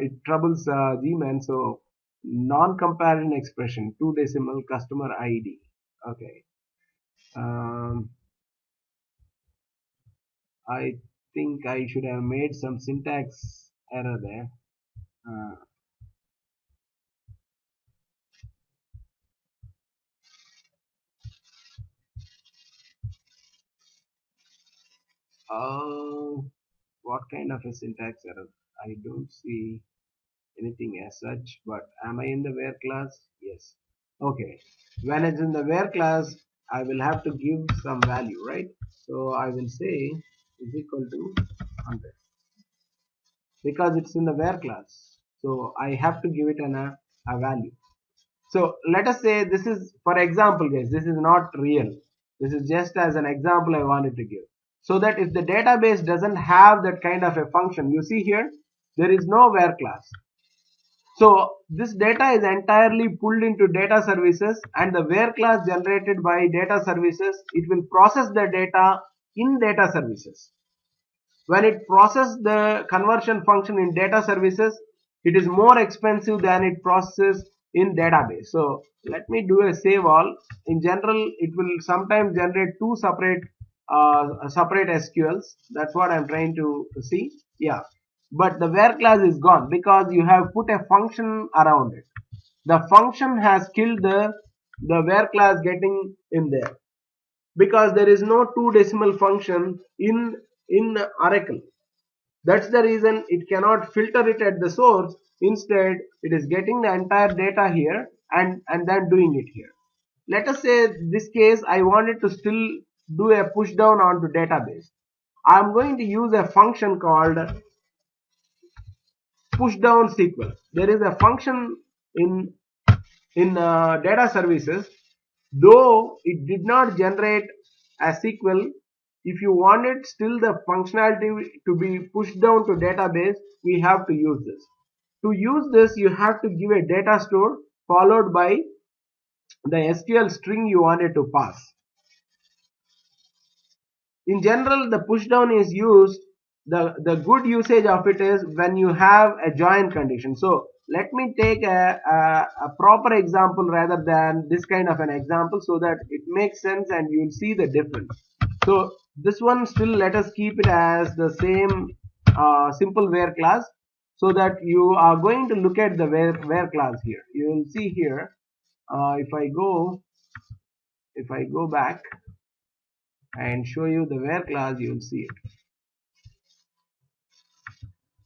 it troubles Gman. So non-comparison expression, 2 decimal customer ID. Okay. Um, I think I should have made some syntax error there. Uh, oh, what kind of a syntax error? I don't see anything as such, but am I in the where class? Yes. Okay. When it's in the where class, I will have to give some value, right? So I will say is equal to 100 because it's in the where class. So I have to give it a value. So let us say this is, for example, guys, this is not real. This is just as an example I wanted to give. So that if the database doesn't have that kind of a function, you see here, there is no where class. So this data is entirely pulled into data services, and the where class generated by data services, it will process the data in data services. When it processes the conversion function in data services, it is more expensive than it processes in database. So let me do a save all. In general, it will sometimes generate two separate SQLs. That's what I'm trying to see. Yeah, but the where class is gone because you have put a function around it. The function has killed the where class getting in there because there is no two decimal function in Oracle. That's the reason it cannot filter it at the source. Instead, it is getting the entire data here and then doing it here. Let us say this case I wanted to still do a push down onto database. I'm going to use a function called push down SQL. There is a function in data services. Though it did not generate a SQL, if you wanted still the functionality to be pushed down to database, we have to use this. To use this, you have to give a data store followed by the SQL string you wanted to pass. In general, the push down is used. The good usage of it is when you have a join condition. So let me take a proper example rather than this kind of an example so that it makes sense and you'll see the difference. So this one still let us keep it as the same simple where class so that you are going to look at the where class here. You will see here if I go back and show you the where class, you will see it.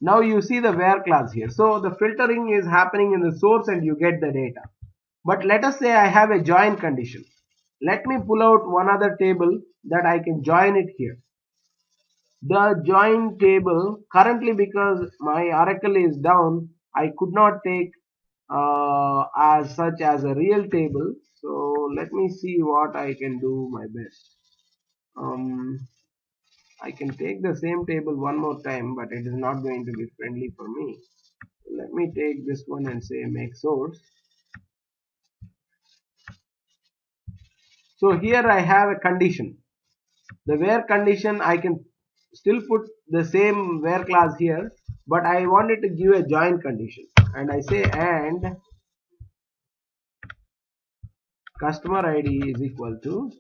Now you see the where class here. So the filtering is happening in the source and you get the data. But let us say I have a join condition. Let me pull out one other table that I can join it here. The join table currently, because my Oracle is down, I could not take as such as a real table. So let me see what I can do my best. I can take the same table one more time, but it is not going to be friendly for me. Let me take this one and say make source. So here I have a condition. The where condition, I can still put the same where class here, but I wanted to give a join condition, and I say and customer ID is equal to,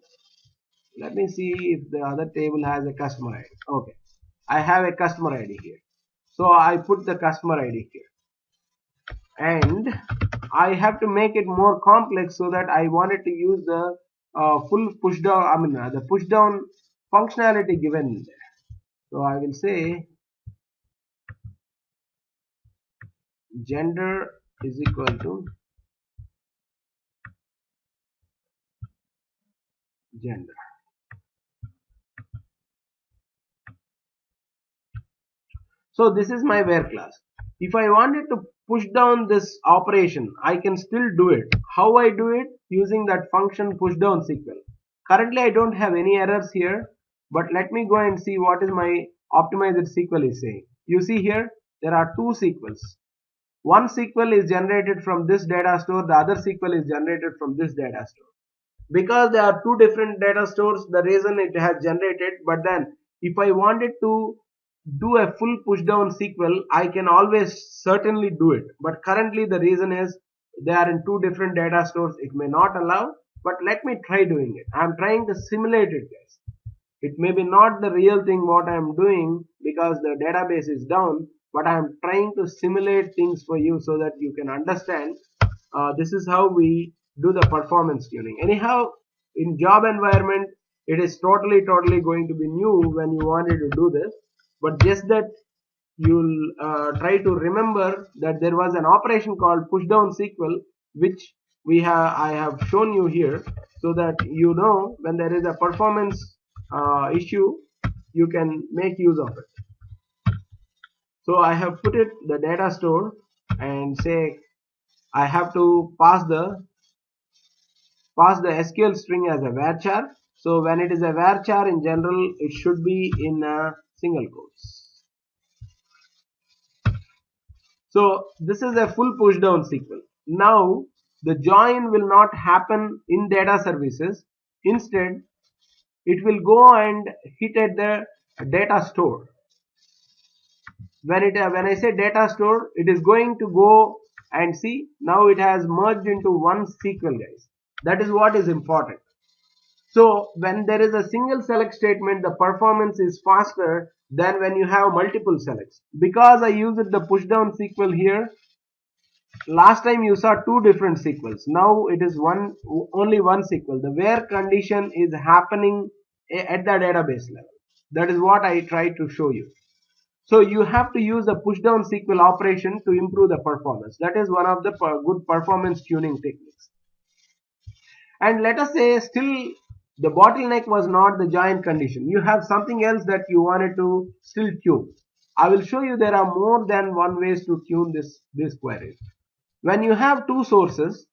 let me see if the other table has a customer ID. Okay, I have a customer ID here, so I put the customer ID here, and I have to make it more complex, so that I wanted to use the full push down, the push down functionality given there. So I will say gender is equal to gender. So this is my where class. If I wanted to push down this operation, I can still do it. How I do it? Using that function push down SQL. Currently I don't have any errors here, but let me go and see what is my optimized SQL is saying. You see here, there are two SQLs. One SQL is generated from this data store, the other SQL is generated from this data store. Because there are two different data stores, the reason it has generated, but then if I wanted to do a full push down SQL, I can always certainly do it. But currently the reason is they are in two different data stores, it may not allow, but let me try doing it. I am trying to simulate it, guys. It may be not the real thing what I am doing because the database is down, but I am trying to simulate things for you so that you can understand. This is how we do the performance tuning. Anyhow, in job environment, it is totally going to be new when you wanted to do this, but just that you'll try to remember that there was an operation called push down SQL, which I have shown you here, so that you know when there is a performance issue, you can make use of it. So I have put it the data store and say I have to pass the SQL string as a varchar. So when it is a varchar, in general it should be in single quotes. So this is a full push down SQL. Now the join will not happen in data services. Instead, it will go and hit at the data store. When I say data store, it is going to go and see, now it has merged into one SQL, guys. That is what is important. So when there is a single select statement, the performance is faster than when you have multiple selects. Because I used the push down SQL here, last time you saw two different SQLs. Now it is only one SQL. The where condition is happening at the database level. That is what I tried to show you. So you have to use the push down SQL operation to improve the performance. That is one of the good performance tuning techniques. And let us say still the bottleneck was not the join condition. You have something else that you wanted to still tune. I will show you there are more than one ways to tune this query. When you have two sources,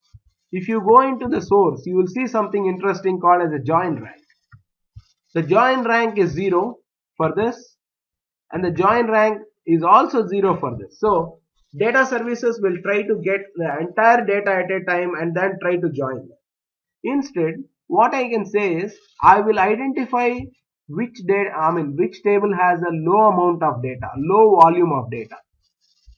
if you go into the source, you will see something interesting called as a join rank. The join rank is 0 for this, and the join rank is also 0 for this. So data services will try to get the entire data at a time and then try to join them. Instead, what I can say is I will identify which table has a low amount of data, low volume of data.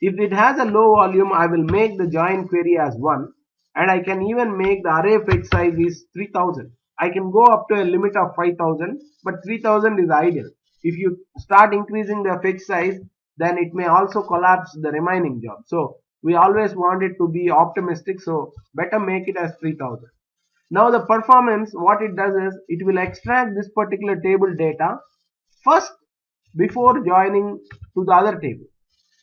If it has a low volume, I will make the join query as 1, and I can even make the array fetch size is 3000. I can go up to a limit of 5000, but 3000 is ideal. If you start increasing the fetch size, then it may also collapse the remaining job. So we always want it to be optimistic, so better make it as 3000. Now the performance, what it does is it will extract this particular table data first before joining to the other table.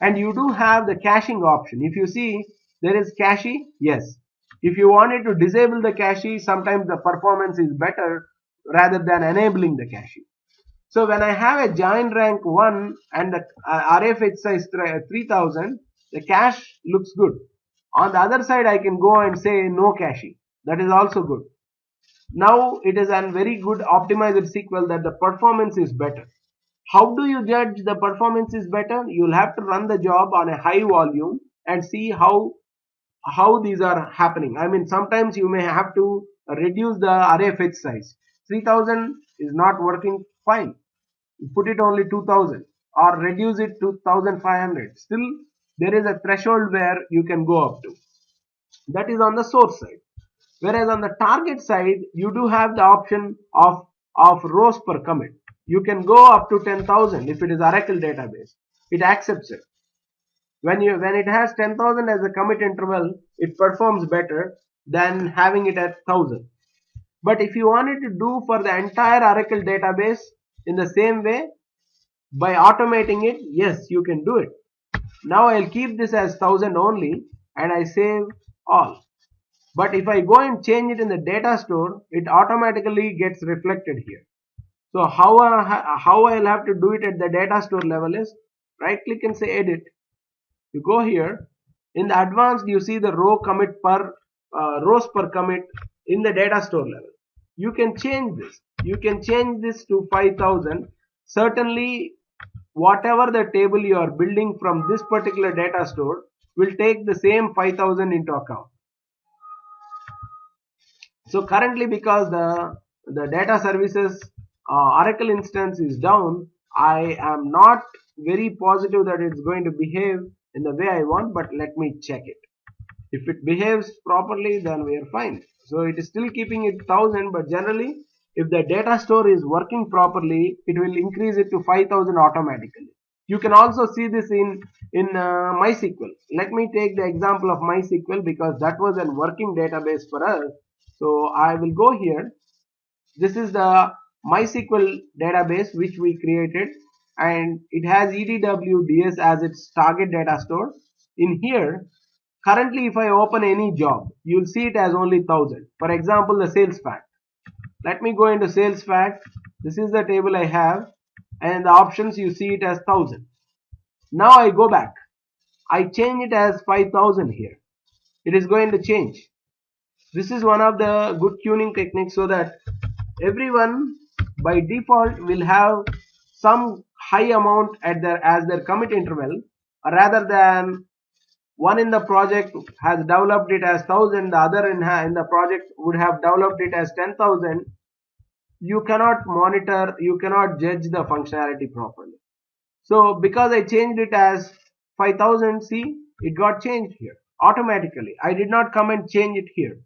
And you do have the caching option. If you see there is cache, yes. If you wanted to disable the cache, sometimes the performance is better rather than enabling the cache. So when I have a join rank 1 and the array fetch size 3000, the cache looks good. On the other side, I can go and say no cache. That is also good. Now it is a very good optimized SQL that the performance is better. How do you judge the performance is better? You'll have to run the job on a high volume and see how these are happening. I mean, sometimes you may have to reduce the array fetch size. 3000 is not working fine. Put it only 2000 or reduce it to 1500. Still, there is a threshold where you can go up to. That is on the source side. Whereas on the target side, you do have the option of rows per commit. You can go up to 10,000 if it is Oracle database. It accepts it. When it has 10,000 as a commit interval, it performs better than having it at 1,000. But if you wanted to do for the entire Oracle database in the same way, by automating it, yes, you can do it. Now I'll keep this as 1,000 only and I save all. But if I go and change it in the data store, it automatically gets reflected here. So how I'll have to do it at the data store level is right click and say edit. You go here in the advanced, you see the row commit per rows per commit in the data store level. You can change this. You can change this to 5,000. Certainly, whatever the table you are building from this particular data store will take the same 5,000 into account. So currently, because the data services Oracle instance is down, I am not very positive that it's going to behave in the way I want, but let me check it. If it behaves properly, then we are fine. So it is still keeping it 1,000, but generally, if the data store is working properly, it will increase it to 5,000 automatically. You can also see this in MySQL. Let me take the example of MySQL because that was a working database for us. So I will go here. This is the MySQL database which we created, and it has EDWDS as its target data store. In here, currently if I open any job, you'll see it as only 1,000. For example, the sales fact. Let me go into sales fact. This is the table I have, and the options you see it as 1,000. Now I go back. I change it as 5,000 here. It is going to change. This is one of the good tuning techniques so that everyone by default will have some high amount at as their commit interval, rather than one in the project has developed it as 1,000, the other in the project would have developed it as 10,000. You cannot monitor, you cannot judge the functionality properly. So because I changed it as 5,000, see, it got changed here automatically. I did not come and change it here.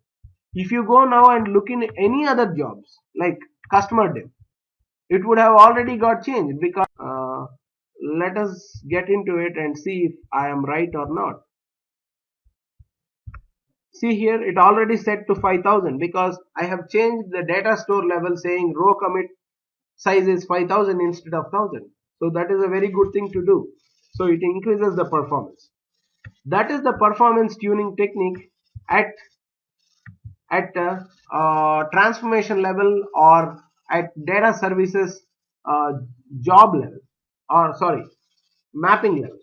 If you go now and look in any other jobs like customer dev, it would have already got changed because let us get into it and see if I am right or not. See here, it already set to 5,000 because I have changed the data store level saying row commit size is 5,000 instead of 1,000. So that is a very good thing to do. So it increases the performance. That is the performance tuning technique at transformation level or at data services job level, or sorry, mapping level.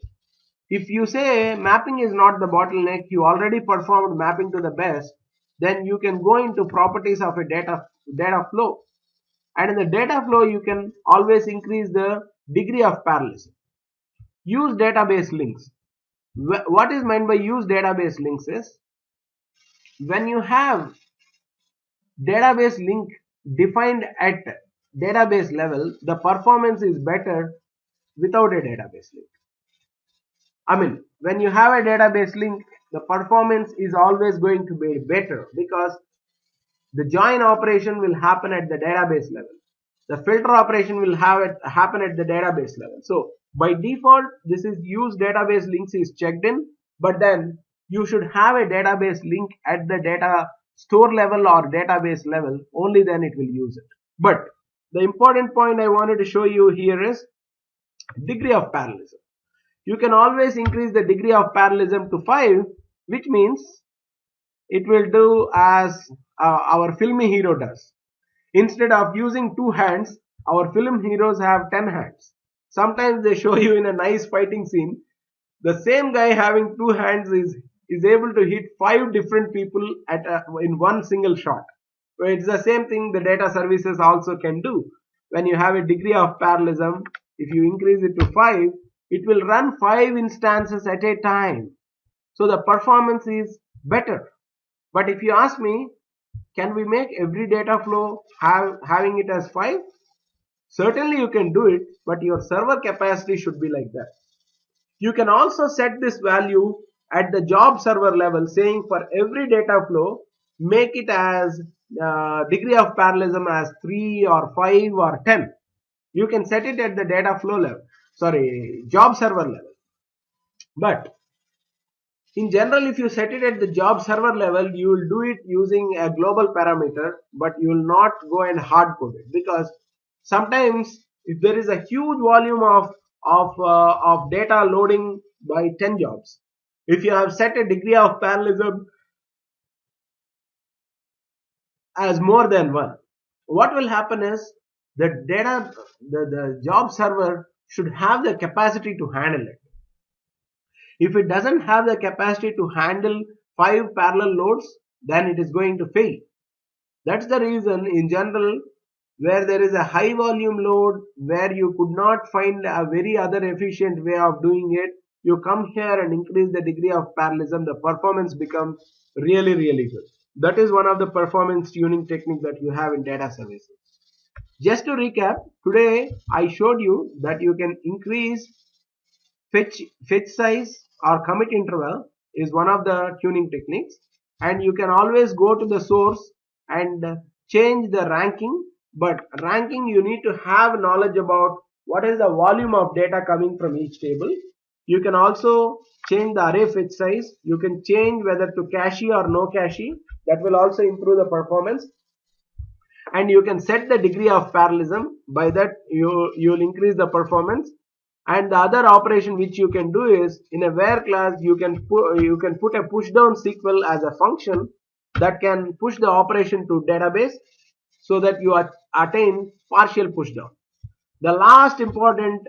If you say mapping is not the bottleneck, you already performed mapping to the best, then you can go into properties of a data flow. And in the data flow, you can always increase the degree of parallelism. Use database links. What is meant by use database links is when you have database link defined at database level, the performance is better without a database link. I mean, when you have a database link, the performance is always going to be better because the join operation will happen at the database level. The filter operation will happen at the database level. So by default, this is use database links is checked in, but then you should have a database link at the data store level or database level, only then it will use it. But the important point I wanted to show you here is degree of parallelism. You can always increase the degree of parallelism to 5, which means it will do as our filmy hero does. Instead of using 2 hands, our film heroes have 10 hands. Sometimes they show you in a nice fighting scene, the same guy having 2 hands is able to hit 5 different people in one single shot. It's the same thing the data services also can do. When you have a degree of parallelism, if you increase it to 5, it will run 5 instances at a time. So the performance is better. But if you ask me, can we make every data flow having it as 5? Certainly you can do it, but your server capacity should be like that. You can also set this value at the job server level, saying for every data flow, make it as degree of parallelism as 3 or 5 or 10. You can set it at the data flow level, sorry, job server level. But in general, if you set it at the job server level, you will do it using a global parameter, but you will not go and hard code it, because sometimes if there is a huge volume of data loading by 10 jobs, if you have set a degree of parallelism as more than one, what will happen is the data, the job server should have the capacity to handle it. If it doesn't have the capacity to handle 5 parallel loads, then it is going to fail. That's the reason in general, where there is a high volume load, where you could not find a very other efficient way of doing it, you come here and increase the degree of parallelism, the performance becomes really, really good. That is one of the performance tuning technique that you have in data services. Just to recap, today I showed you that you can increase fetch size or commit interval is one of the tuning techniques, and you can always go to the source and change the ranking. But ranking, you need to have knowledge about what is the volume of data coming from each table. You can also change the array fetch size. You can change whether to cache or no cache. That will also improve the performance. And you can set the degree of parallelism. By that you will increase the performance. And the other operation which you can do is, in a where class, you can put a push down SQL as a function that can push the operation to database, so that you attain partial push down. The last important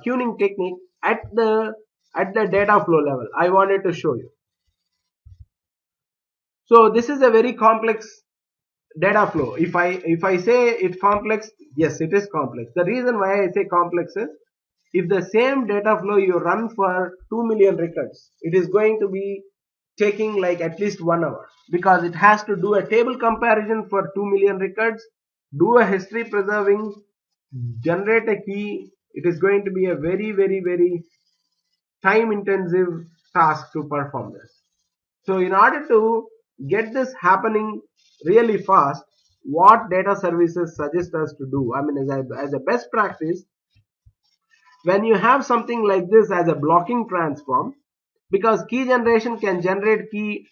tuning technique at the data flow level I wanted to show you. So this is a very complex data flow. If I say it's complex, yes, it is complex. The reason why I say complex is, if the same data flow you run for 2 million records, it is going to be taking like at least 1 hour, because it has to do a table comparison for 2 million records, do a history preserving, generate a key. It is going to be a very, very, very time intensive task to perform this. So in order to get this happening really fast, what data services suggest us to do, I mean, as a best practice, when you have something like this as a blocking transform, because key generation can generate key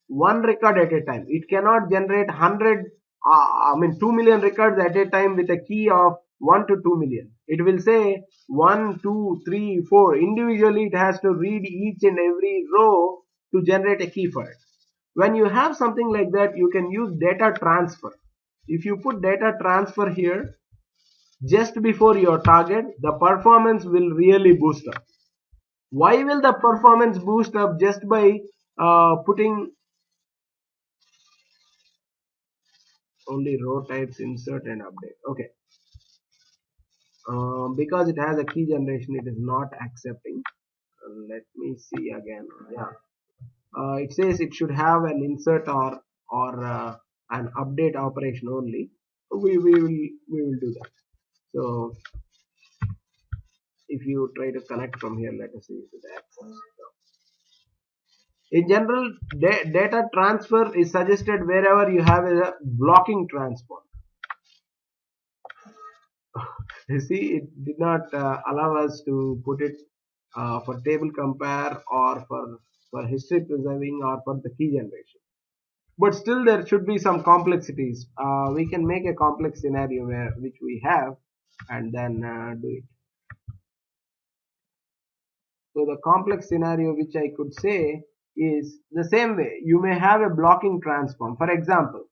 1 record at a time. It cannot generate 2 million records at a time with a key of 1 to 2 million. It will say 1, 2, 3, 4. Individually, it has to read each and every row to generate a key for it. When you have something like that, you can use data transfer. If you put data transfer here just before your target, the performance will really boost up. Why will the performance boost up? Just by putting only row types, insert and update. Okay. Because it has a key generation, it is not accepting. Let me see again. Yeah. It says it should have an insert or an update operation only. We will do that. So if you try to connect from here, let us see to the access. In general, data transfer is suggested wherever you have a blocking transform. You see, it did not allow us to put it for table compare or for history preserving or for the key generation. But still, there should be some complexities. We can make a complex scenario which we have, and then do it. So the complex scenario which I could say is the same way. You may have a blocking transform. For example,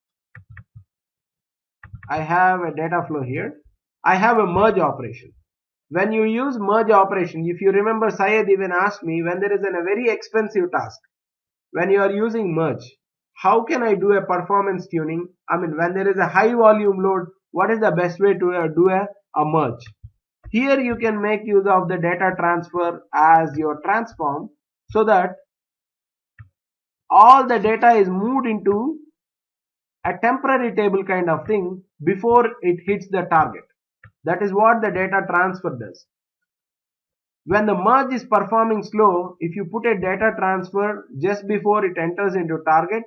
I have a data flow here. I have a merge operation. When you use merge operation, if you remember, Syed even asked me, when there is a very expensive task, when you are using merge, how can I do a performance tuning? I mean, when there is a high volume load, what is the best way to do a merge? Here you can make use of the data transfer as your transform, so that all the data is moved into a temporary table kind of thing before it hits the target. That is what the data transfer does. When the merge is performing slow, if you put a data transfer just before it enters into target,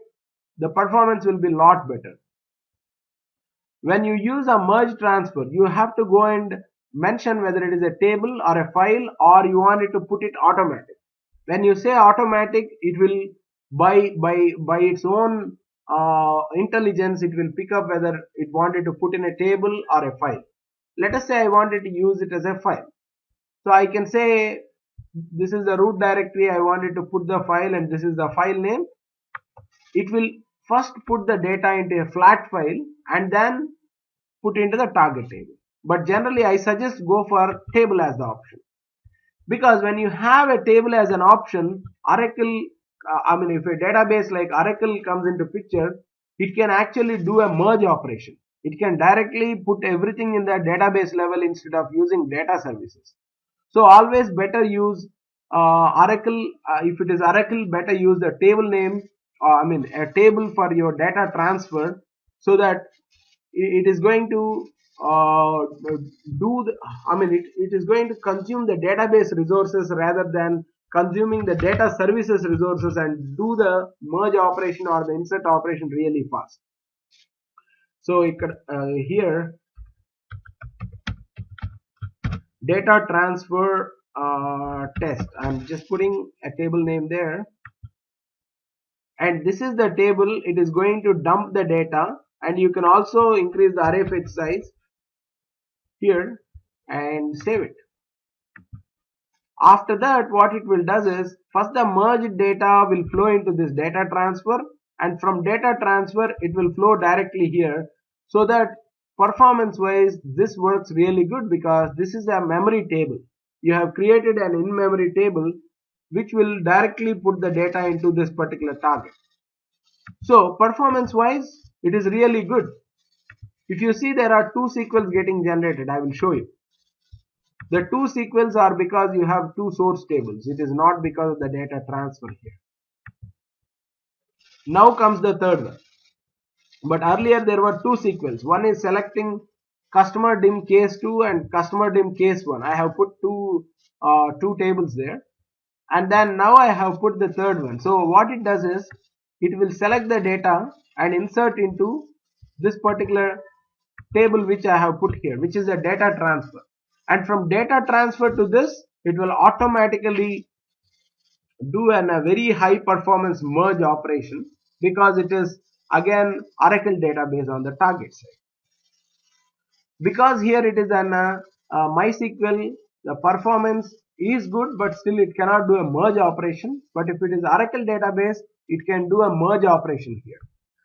the performance will be a lot better. When you use a merge transfer, you have to go and mention whether it is a table or a file, or you want it to put it automatic. When you say automatic, it will by its own intelligence, it will pick up whether it wanted to put in a table or a file. Let us say I wanted to use it as a file. So I can say this is the root directory, I wanted to put the file, and this is the file name. It will first put the data into a flat file and then put into the target table. But generally I suggest go for table as the option, because when you have a table as an option, Oracle, if a database like Oracle comes into picture, it can actually do a merge operation. It can directly put everything in the database level instead of using data services. So always better use Oracle. If it is Oracle, better use the table name. A table for your data transfer, so that it is going to it is going to consume the database resources rather than consuming the data services resources, and do the merge operation or the insert operation really fast. So it could, here data transfer test, I'm just putting a table name there, and this is the table. It is going to dump the data, and you can also increase the array fetch size here and save it. After that, what it will does is, first the merged data will flow into this data transfer, and from data transfer it will flow directly here, so that performance wise this works really good, because this is a memory table. You have created an in-memory table which will directly put the data into this particular target. So performance wise it is really good. If you see, there are two sequels getting generated. I will show you. The two sequels are because you have two source tables. It is not because of the data transfer here. Now comes the third one. But earlier there were two sequels. One is selecting customer dim case 2 and customer dim case 1. I have put two tables there. And then now I have put the third one. So what it does is, it will select the data and insert into this particular table which I have put here, which is a data transfer. And from data transfer to this, it will automatically do a very high performance merge operation, because it is again Oracle database on the target side. Because here it is an MySQL, the performance is good, but still it cannot do a merge operation. But if it is Oracle database, it can do a merge operation here.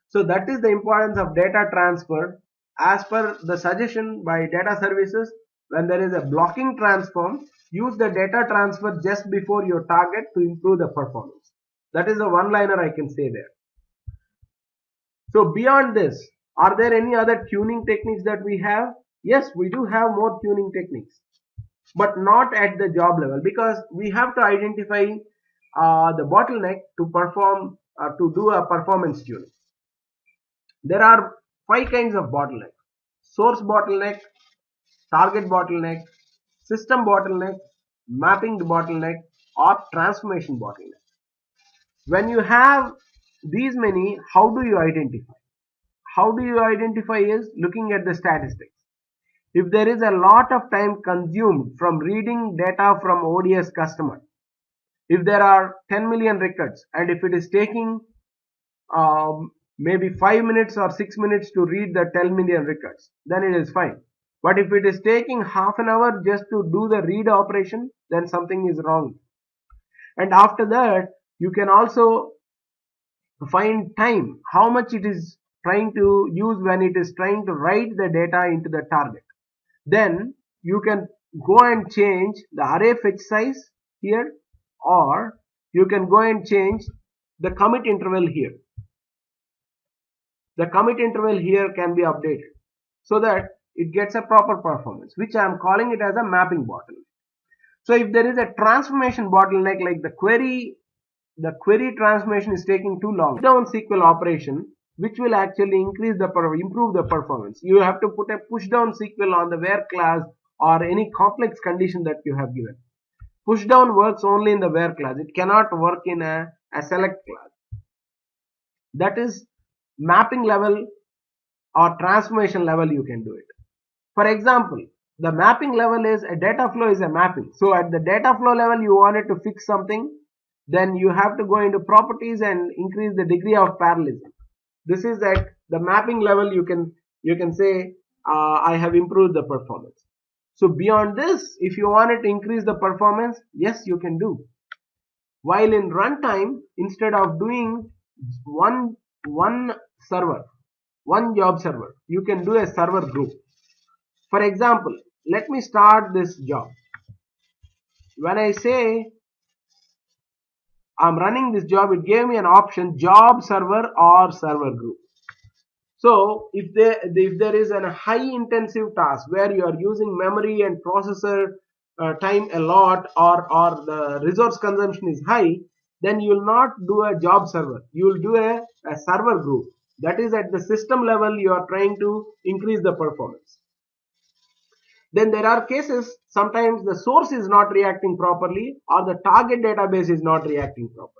So that is the importance of data transfer. As per the suggestion by data services, when there is a blocking transform, use the data transfer just before your target to improve the performance. That is the one liner I can say there. So beyond this, are there any other tuning techniques that we have? Yes, we do have more tuning techniques, but not at the job level, because we have to identify the bottleneck to perform to do a performance tuning. There are 5 kinds of bottleneck: source bottleneck, target bottleneck, system bottleneck, mapping bottleneck, or transformation bottleneck. When you have these many, how do you identify? How do you identify is looking at the statistics. If there is a lot of time consumed from reading data from ODS customer, if there are 10 million records, and if it is taking maybe 5 minutes or 6 minutes to read the 10 million records, then it is fine. But if it is taking half an hour just to do the read operation, then something is wrong. And after that, you can also find time, how much it is trying to use when it is trying to write the data into the target. Then you can go and change the array fetch size here, or you can go and change the commit interval here. the commit interval here can be updated so that it gets a proper performance, which I am calling it as a mapping bottleneck. So if there is a transformation bottleneck, like the query transformation is taking too long, down SQL operation, which will actually improve the performance. You have to put a push down SQL on the where class or any complex condition that you have given. Push down works only in the where class. It cannot work in a select class. That is mapping level or transformation level you can do it. For example, the mapping level is a data flow is a mapping. So at the data flow level you wanted to fix something, then you have to go into properties and increase the degree of parallelism. This is at the mapping level. You can say I have improved the performance. So beyond this, if you wanted to increase the performance, yes, you can do. While in runtime, instead of doing one server, one job server, you can do a server group. For example, let me start this job. When I say I'm running this job, it gave me an option job server or server group. So if there is a high intensive task where you are using memory and processor time a lot, or the resource consumption is high, then you will not do a job server. You will do a server group. That is at the system level you are trying to increase the performance. Then there are cases sometimes the source is not reacting properly or the target database is not reacting properly.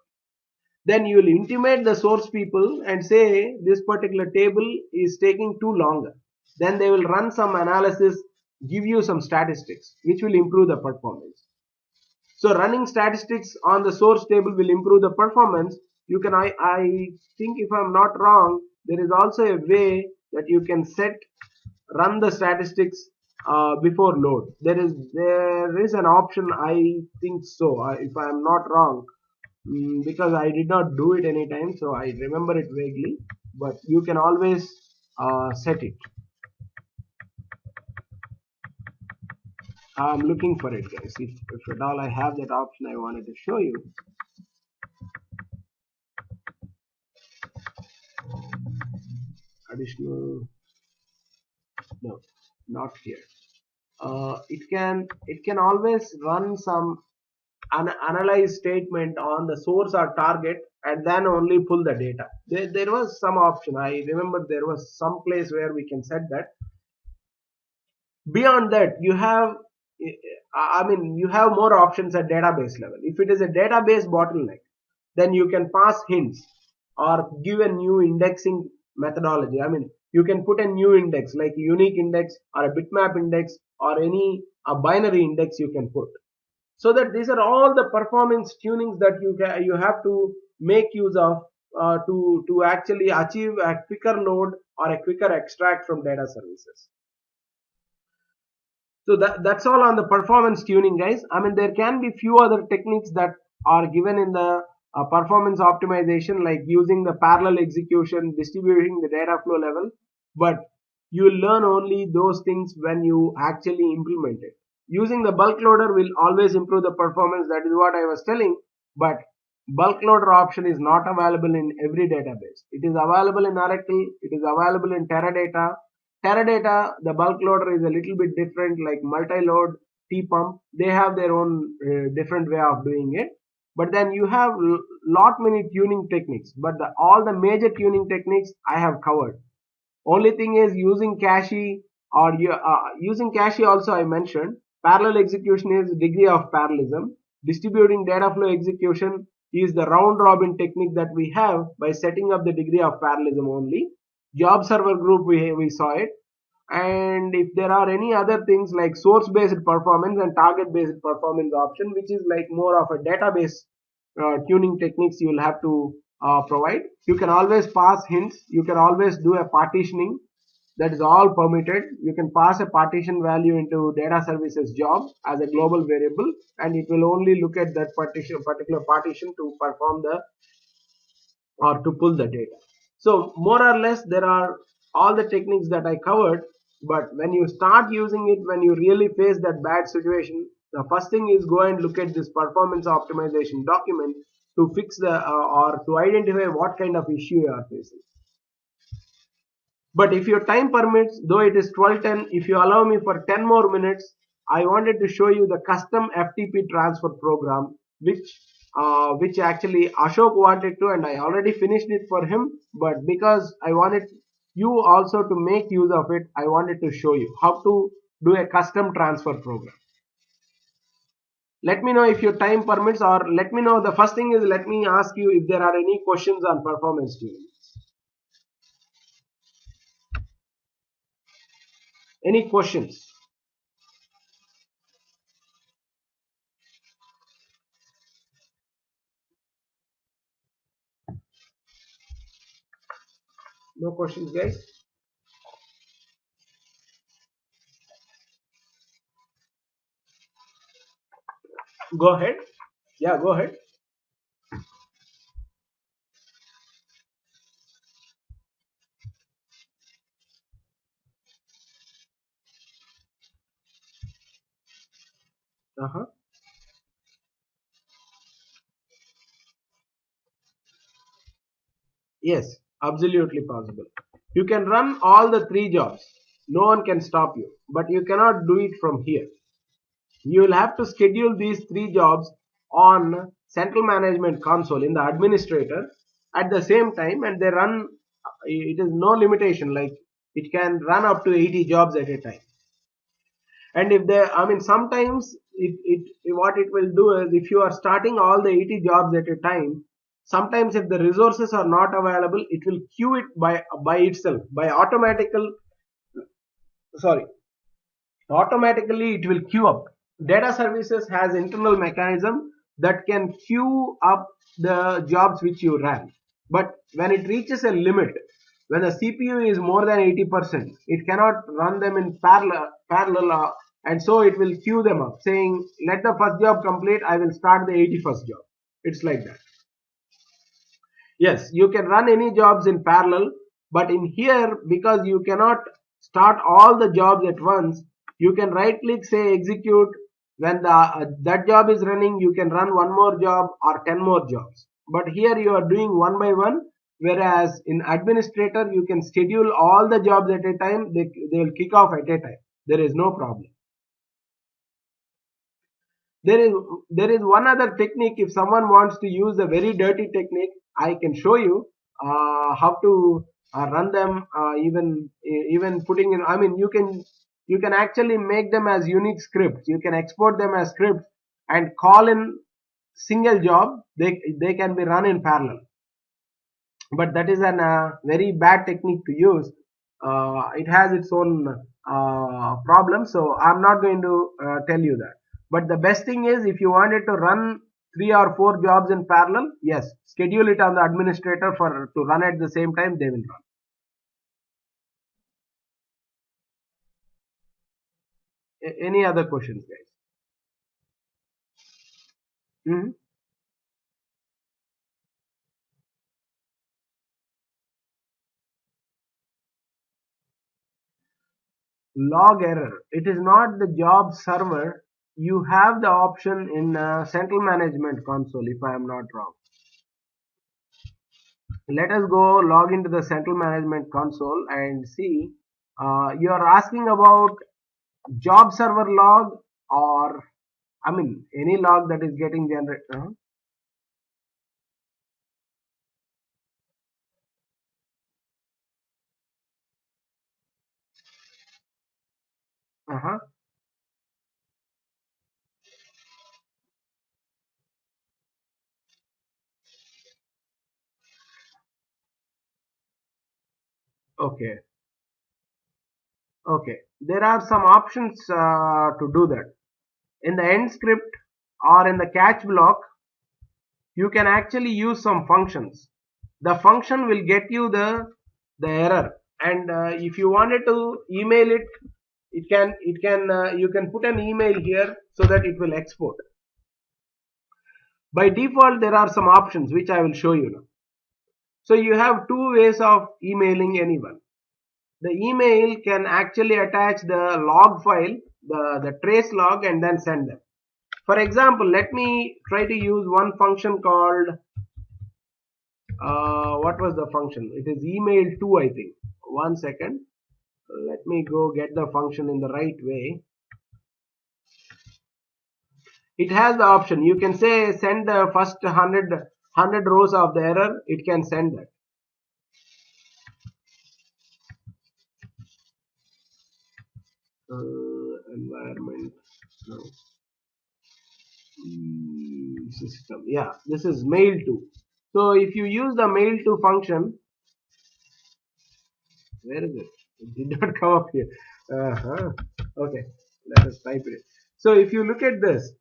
Then you will intimate the source people and say this particular table is taking too long. Then they will run some analysis, give you some statistics which will improve the performance. So running statistics on the source table will improve the performance. You can, I think if I'm not wrong, there is also a way that you can run the statistics before load. There is an option, I think so, if I am not wrong, because I did not do it anytime, so I remember it vaguely, but you can always set it. I'm looking for it, guys. If at all I have that option, I wanted to show you. Additional, no, not here. It can always run some analyze statement on the source or target and then only pull the data. There was some option. I remember there was some place where we can set that. Beyond that, you have more options at database level. If it is a database bottleneck, then you can pass hints or give a new indexing methodology. You can put a new index like a unique index or a bitmap index or any binary index you can put. So that these are all the performance tunings that you have to make use of to actually achieve a quicker load or a quicker extract from data services. So that's all on the performance tuning, guys. There can be few other techniques that are given in the performance optimization, like using the parallel execution, distributing the data flow level, but you will learn only those things when you actually implement it. Using the bulk loader will always improve the performance. That is what I was telling, but bulk loader option is not available in every database. It is available in Oracle, it is available in Teradata. Teradata, the bulk loader is a little bit different, like multi-load, T-pump. They have their own different way of doing it. But then you have lot many tuning techniques. But all the major tuning techniques I have covered. Only thing is using cache or using cache also I mentioned. Parallel execution is degree of parallelism. Distributing data flow execution is the round robin technique that we have by setting up the degree of parallelism only. Job server group we saw it. And if there are any other things like source based performance and target based performance option, which is like more of a database tuning techniques you will have to provide. You can always pass hints. You can always do a partitioning. That is all permitted. You can pass a partition value into data services job as a global variable, and it will only look at that particular partition to perform or to pull the data. So more or less there are all the techniques that I covered, but when you start using it, when you really face that bad situation, the first thing is go and look at this performance optimization document to fix or to identify what kind of issue you are facing. But if your time permits, though it is 12:10, if you allow me for 10 more minutes, I wanted to show you the custom FTP transfer program, which actually Ashok wanted to, and I already finished it for him. But because I wanted you also to make use of it, I wanted to show you how to do a custom transfer program. Let me know if your time permits, or let me know. The first thing is, let me ask you if there are any questions on performance tuning. Any questions? No questions, guys? Go ahead. Yeah, go ahead. Uh-huh. Yes, absolutely possible. You can run all the three jobs. No one can stop you, but you cannot do it from here. You will have to schedule these three jobs on central management console in the administrator at the same time, and they run. It is no limitation, like it can run up to 80 jobs at a time. And if they, I mean, sometimes what it will do is, if you are starting all the 80 jobs at a time, sometimes if the resources are not available, it will queue it by itself, by automatical, sorry, automatically it will queue up. Data services has internal mechanism that can queue up the jobs which you ran. But when it reaches a limit, when the CPU is more than 80%, it cannot run them in parallel, and so it will queue them up, saying, let the first job complete, I will start the 81st job. It's like that. Yes, you can run any jobs in parallel, but in here, because you cannot start all the jobs at once, you can right click, say execute. When that job is running, you can run one more job or 10 more jobs. But here you are doing one by one, whereas in administrator, you can schedule all the jobs at a time. They will kick off at a time. There is no problem. There is there is one other technique. If someone wants to use a very dirty technique, I can show you how to run them. Even putting in, I mean, you can actually make them as unique scripts. You can export them as scripts and call in single job. They can be run in parallel, but that is an very bad technique to use. It has its own problems, so I'm not going to tell you that. But the best thing is, if you wanted to run 3 or 4 jobs in parallel, yes, schedule it on the administrator for to run at the same time. They will run. Any other questions, guys? Mhm. Log error, it is not the job server. You have the option in central management console, if I am not wrong. Let us go log into the central management console and see. You are asking about job server log, or I mean any log that is getting generated. Uh-huh. Okay. Okay. There are some options to do that. In the end script or in the catch block, you can actually use some functions. The function will get you the error, and if you wanted to email it, it can you can put an email here so that it will export. By default, there are some options which I will show you now. So you have two ways of emailing anyone. The email can actually attach the log file, the trace log, and then send them. For example, let me try to use one function called what was the function? It is email 2, I think. one second. Let me go get the function in the right way. It has the option. You can say send the first 100 rows of the error. It can send that. Environment. No. System. Yeah, this is mail to. So if you use the mail to function, where is it? It did not come up here. Okay, let us type it. So if you look at this,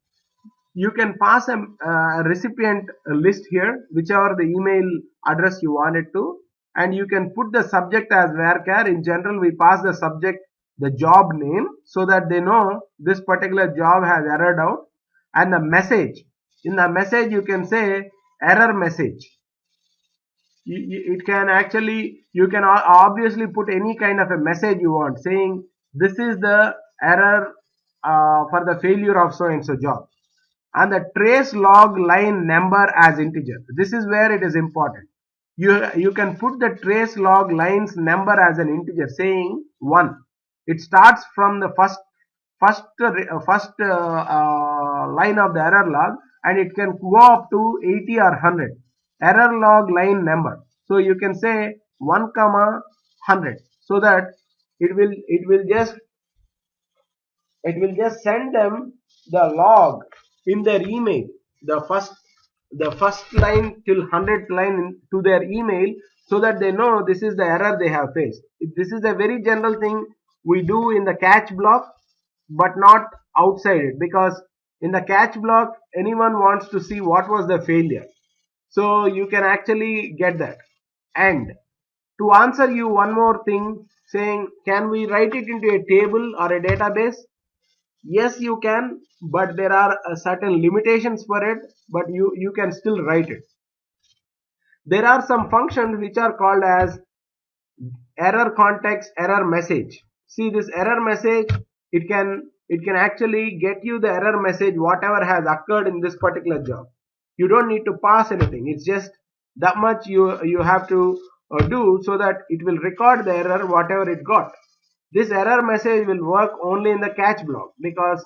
you can pass a recipient list here, whichever the email address you want it to, and you can put the subject as varchar. In general, we pass the subject the job name so that they know this particular job has errored out, and the message. In the message, you can say error message. It can actually, you can obviously put any kind of a message you want, saying this is the error for the failure of so and so job, and the trace log line number as integer. This is where it is important. You can put the trace log lines number as an integer, saying 1. It starts from the first line of the error log, and it can go up to 80 or 100 error log line number. So you can say 1 comma 100, so that it will just send them the log in their email, the first line till 100th line to their email, so that they know this is the error they have faced. This is a very general thing we do in the catch block, but not outside it, because in the catch block anyone wants to see what was the failure, so you can actually get that. And to answer you one more thing, saying can we write it into a table or a database? Yes, you can, but there are certain limitations for it, but you can still write it. There are some functions which are called as error context error message. See this error message, it can actually get you the error message whatever has occurred in this particular job. You don't need to pass anything. It's just that much you have to do, so that it will record the error whatever it got. This error message will work only in the catch block, because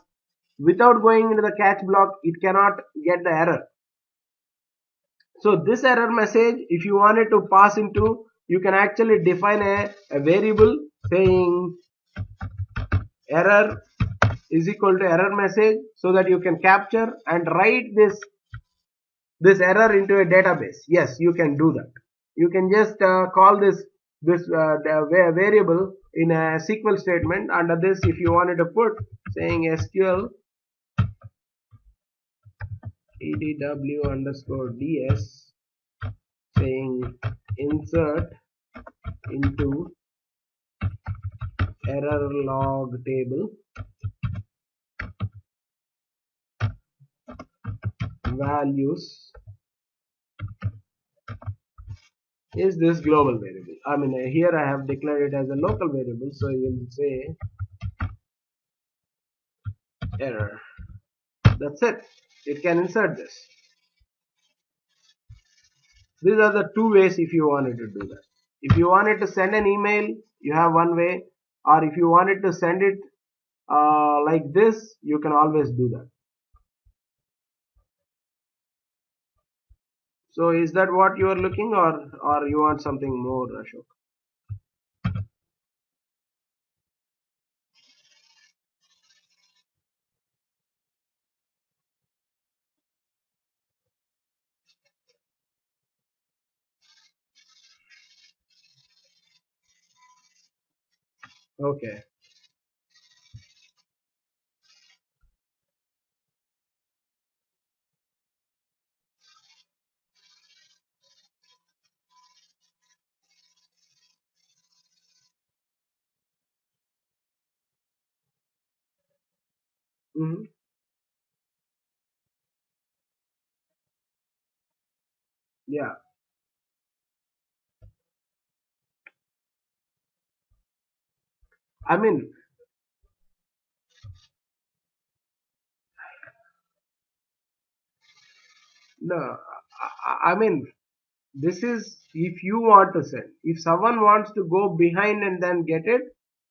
without going into the catch block it cannot get the error. So this error message, if you wanted to pass into, you can actually define a variable saying error is equal to error message, so that you can capture and write this error into a database. Yes, you can do that. You can just call this variable in a SQL statement. Under this, if you wanted to put saying SQL edw underscore ds, saying insert into error log table values is this global variable. I mean, here I have declared it as a local variable, so you will say error. That's it. It can insert this. These are the two ways if you wanted to do that. If you wanted to send an email, you have one way, or if you wanted to send it like this, you can always do that. So is that what you are looking, or you want something more, Ashok? Okay. Hmm. Yeah. I mean, no. I mean, This is if you want to send. If someone wants to go behind and then get it,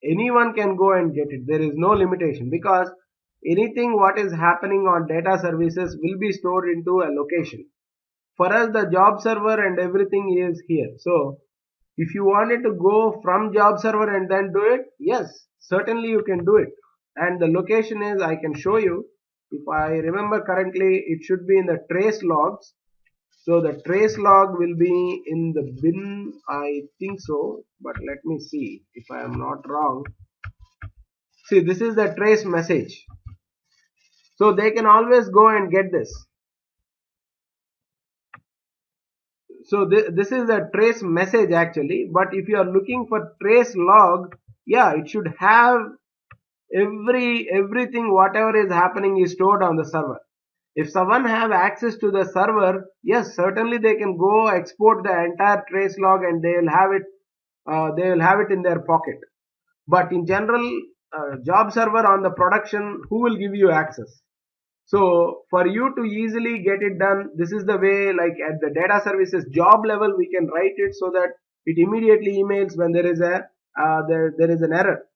anyone can go and get it. There is no limitation, because anything what is happening on data services will be stored into a location. For us, the job server and everything is here. So if you wanted to go from job server and then do it, yes, certainly you can do it. And the location is, I can show you. If I remember correctly, it should be in the trace logs. So the trace log will be in the bin, I think so, but let me see if I am not wrong. See, this is the trace message. So they can always go and get this. So this is a trace message actually, but if you are looking for trace log, yeah, it should have everything whatever is happening is stored on the server. If someone have access to the server, yes, certainly they can go export the entire trace log and they will have it. They will have it in their pocket. But in general, job server on the production, who will give you access? So for you to easily get it done, this is the way, like at the data services job level, we can write it so that it immediately emails when there is a there is an error.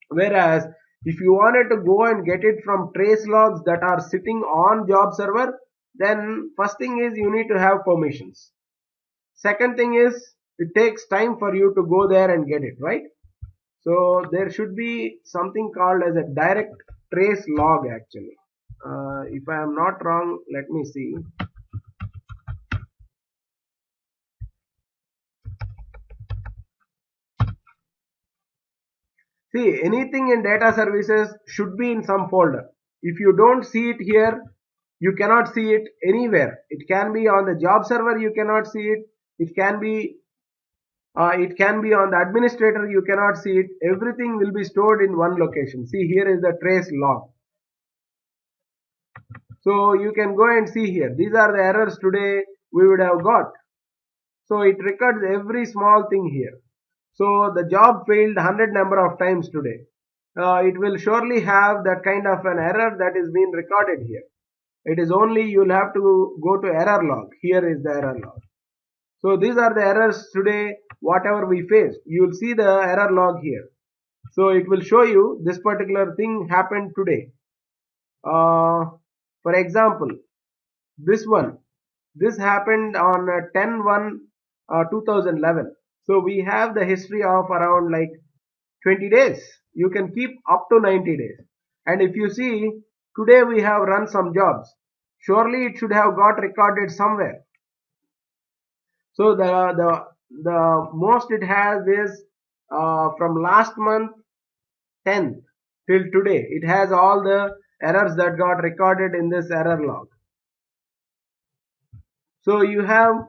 Whereas if you wanted to go and get it from trace logs that are sitting on job server, then first thing is you need to have permissions. Second thing is it takes time for you to go there and get it, right? So there should be something called as a direct trace log actually. If I am not wrong, let me see. See, anything in data services should be in some folder. If you don't see it here, you cannot see it anywhere. It can be on the job server, you cannot see it. It can be on the administrator, you cannot see it. Everything will be stored in one location. See, here is the trace log. So you can go and see here. These are the errors today we would have got. So it records every small thing here. So the job failed 100 number of times today. It will surely have that kind of an error that is being recorded here. It is only you'll have to go to error log. Here is the error log. So these are the errors today, whatever we faced. You will see the error log here. So it will show you this particular thing happened today. For example, this one, this happened on 10/1/2011. So we have the history of around like 20 days. You can keep up to 90 days. And if you see, today we have run some jobs. Surely it should have got recorded somewhere. So the most it has is from last month 10th till today. It has all the errors that got recorded in this error log. So you have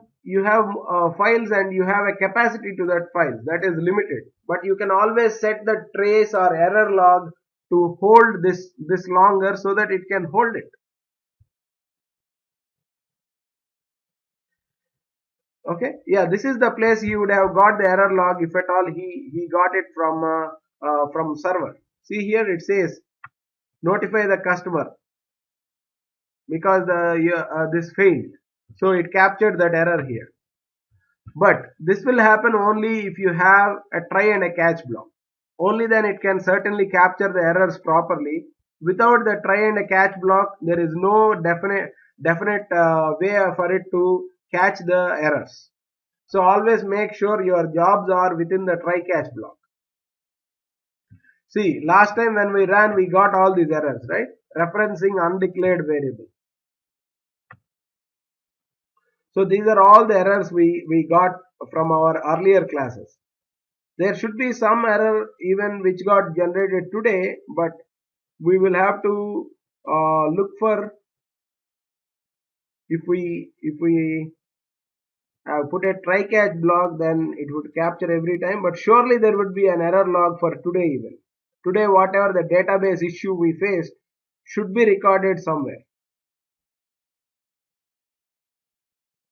files and you have a capacity to that file that is limited. But you can always set the trace or error log to hold this longer so that it can hold it. Okay, yeah, this is the place he would have got the error log if at all he got it from server. See here it says notify the customer because this failed. So it captured that error here. But this will happen only if you have a try and a catch block. Only then it can certainly capture the errors properly. Without the try and a catch block, there is no definite way for it to catch the errors. So always make sure your jobs are within the try catch block. See, last time when we ran, we got all these errors, right? Referencing undeclared variable. So these are all the errors we got from our earlier classes. There should be some error even which got generated today, but we will have to look for if we put a try catch block, then it would capture every time, but surely there would be an error log for today even. Today whatever the database issue we faced should be recorded somewhere.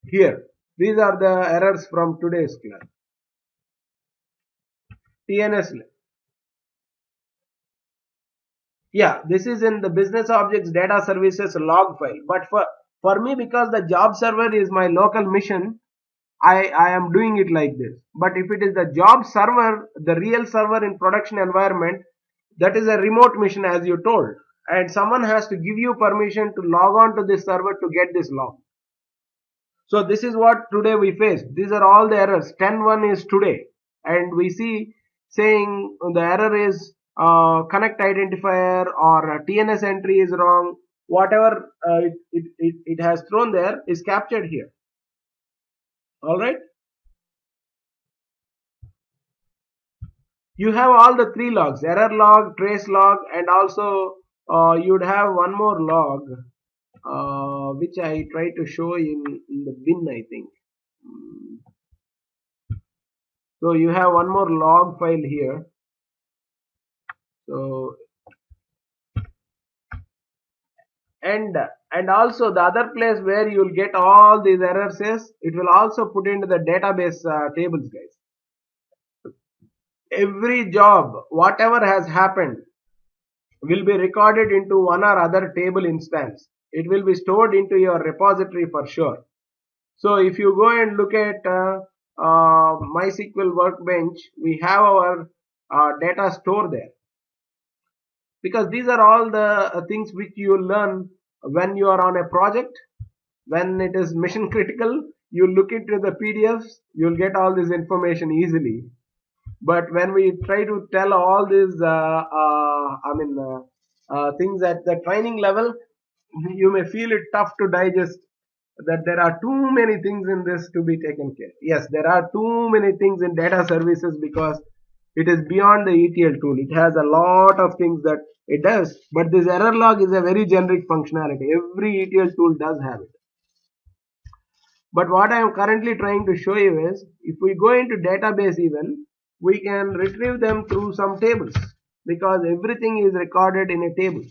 Here, these are the errors from today's class. TNS. Yeah, this is in the business objects data services log file. But for me, because the job server is my local mission, I am doing it like this. But if it is the job server, the real server in production environment, that is a remote mission as you told. And someone has to give you permission to log on to this server to get this log. So this is what today we face. These are all the errors. 10.1 is today. And we see saying the error is connect identifier or TNS entry is wrong. Whatever it has thrown there is captured here. Alright. You have all the three logs, error log, trace log, and also you'd have one more log which I try to show in the bin, I think. So you have one more log file here. So and also the other place where you'll get all these errors is it will also put into the database tables, guys. Every job, whatever has happened, will be recorded into one or other table instance. It will be stored into your repository for sure. So if you go and look at MySQL Workbench, we have our data store there. Because these are all the things which you learn when you are on a project. When it is mission critical, you look into the PDFs, you'll get all this information easily. But when we try to tell all these things at the training level, you may feel it tough to digest, that there are too many things in this to be taken care. Yes, there are too many things in data services because it is beyond the ETL tool. It has a lot of things that it does, but this error log is a very generic functionality. Every ETL tool does have it. But what I am currently trying to show you is, if we go into database even, we can retrieve them through some tables because everything is recorded in a table.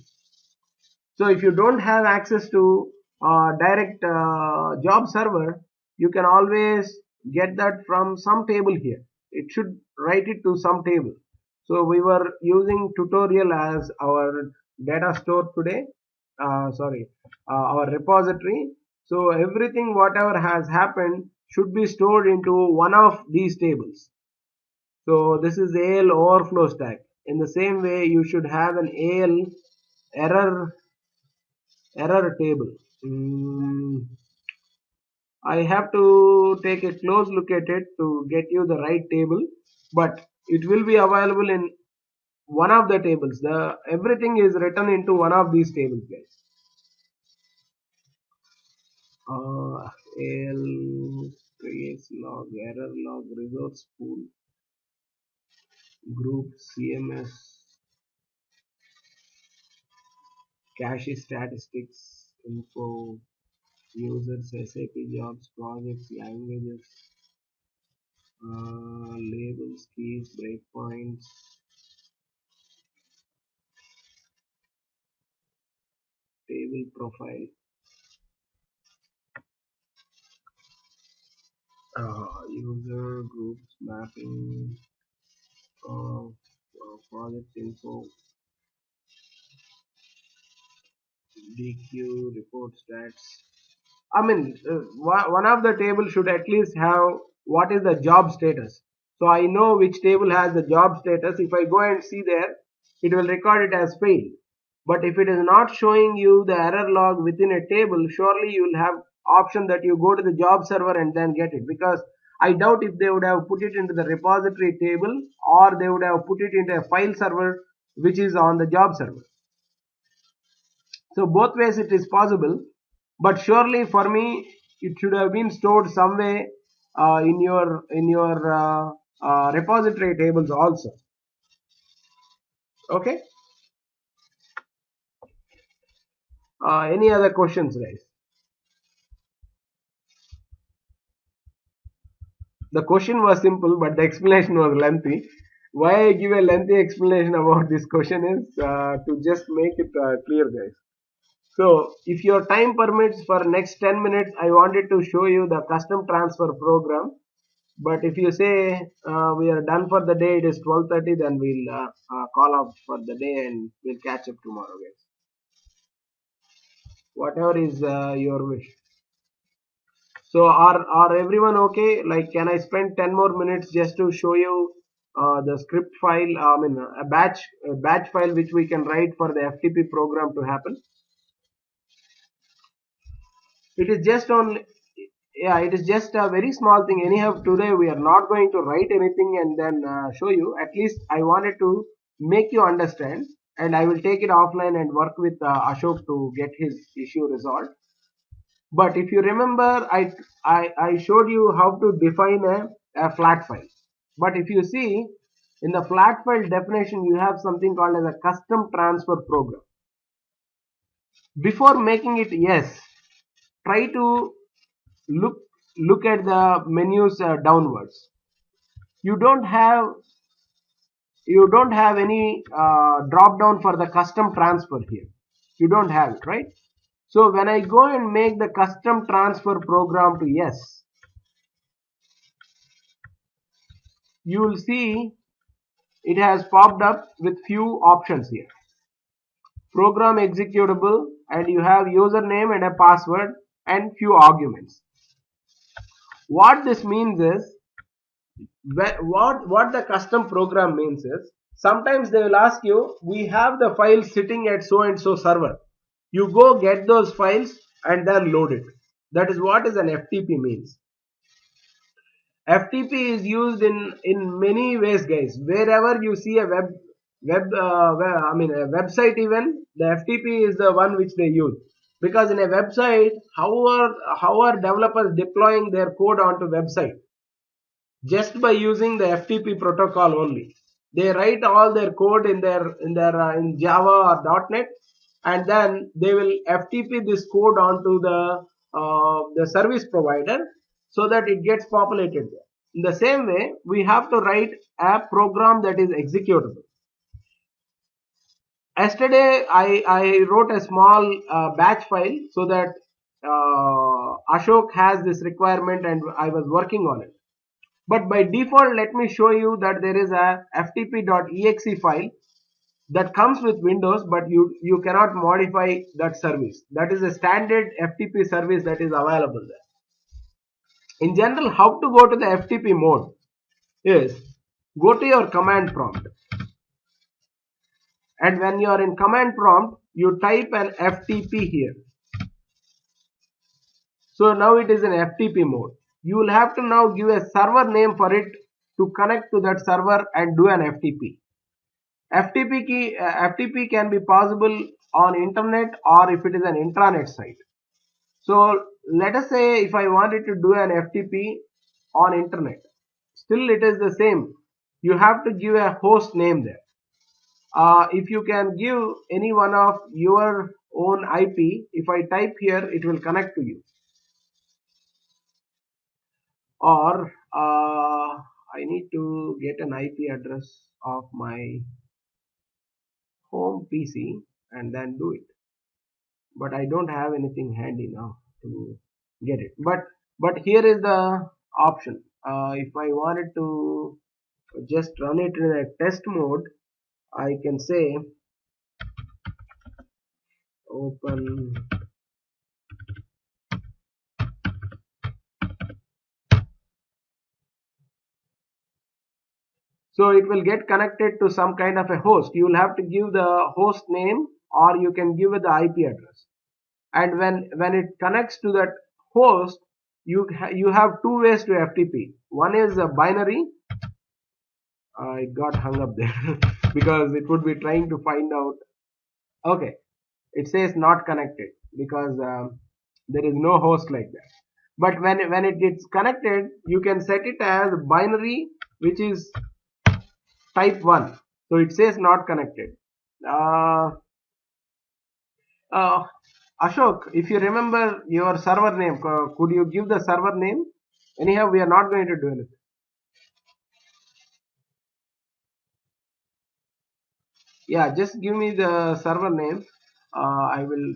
So if you don't have access to direct job server, you can always get that from some table here. It should write it to some table. So we were using tutorial as our data store today. Our repository. So everything whatever has happened should be stored into one of these tables. So this is AL overflow stack. In the same way, you should have an AL error table. I have to take a close look at it to get you the right table, but it will be available in one of the tables. Everything is written into one of these tables, guys. AL trace log, error log, resource pool, group, CMS, cache statistics, info, users, SAP jobs, projects, languages, labels, keys, breakpoints, table profile, user groups, mapping, project info, DQ, report stats. One of the table should at least have what is the job status. So I know which table has the job status. If I go and see there, it will record it as failed. But if it is not showing you the error log within a table, surely you will have option that you go to the job server and then get it. Because I doubt if they would have put it into the repository table or they would have put it into a file server which is on the job server. So both ways it is possible, but surely for me it should have been stored somewhere in your repository tables also. Okay. Any other questions, guys? The question was simple, but the explanation was lengthy. Why I give a lengthy explanation about this question is to just make it clear, guys. So if your time permits, for next 10 minutes, I wanted to show you the custom transfer program. But if you say we are done for the day, it is 12:30, then we'll call off for the day and we'll catch up tomorrow, guys. Whatever is your wish. So are everyone okay? Like, can I spend 10 more minutes just to show you the script file? I mean, a batch file which we can write for the FTP program to happen. It is just on, yeah, it is just a very small thing. Anyhow, today we are not going to write anything and then show you. At least I wanted to make you understand, and I will take it offline and work with Ashok to get his issue resolved. But if you remember, I showed you how to define a flat file. But if you see, in the flat file definition, you have something called as a custom transfer program. Before making it yes, try to look look at the menus downwards. You don't have you don't have any drop down for the custom transfer here. You don't have it, right? So when I go and make the custom transfer program to yes, you will see it has popped up with few options here. Program executable, and you have username and a password and few arguments. What this means is, what the custom program means is, sometimes they will ask you, we have the file sitting at so and so server. You go get those files and then load it. That is what is an FTP means. FTP is used in many ways, guys. Wherever you see a a website, even the FTP is the one which they use, because in a website, how are developers deploying their code onto website? Just by using the FTP protocol only. They write all their code in Java or .NET, and then they will FTP this code onto the service provider so that it gets populated there. In the same way, we have to write a program that is executable. Yesterday, I wrote a small batch file so that Ashok has this requirement and I was working on it. But by default, let me show you that there is a ftp.exe file that comes with Windows, but you cannot modify that service. That is a standard FTP service that is available there. In general, how to go to the FTP mode is, go to your command prompt, and when you are in command prompt, you type an FTP here. So now it is in FTP mode. You will have to now give a server name for it to connect to that server and do an FTP. FTP can be possible on internet, or if it is an intranet site. So let us say if I wanted to do an FTP on internet, still it is the same. You have to give a host name there. If you can give any one of your own IP, if I type here, it will connect to you. Or I need to get an IP address of my home PC and then do it. But I don't have anything handy now to get it. But here is the option. If I wanted to just run it in a test mode, I can say open. So it will get connected to some kind of a host. You will have to give the host name, or you can give it the IP address. And when it connects to that host, you have two ways to FTP. One is a binary. It got hung up there because it would be trying to find out. Okay, it says not connected because there is no host like that. But when it gets connected, you can set it as binary, which is type 1. So it says not connected. Uh, uh, Ashok, if you remember your server name, could you give the server name? Anyhow, we are not going to do anything. Yeah, just give me the server name. I will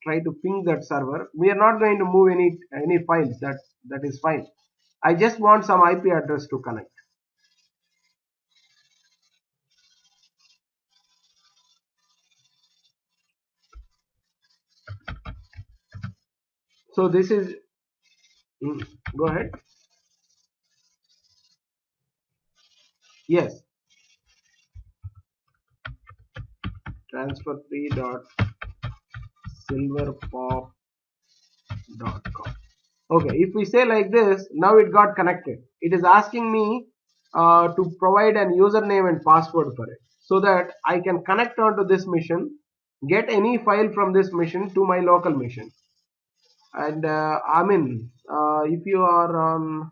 try to ping that server. We are not going to move any files. That is fine. I just want some IP address to connect. So this is Mm, go ahead. Yes, transfer3 dot silverpop dot com. Okay, if we say like this, now it got connected. It is asking me to provide an username and password for it so that I can connect onto this machine, get any file from this machine to my local machine. And if you are on,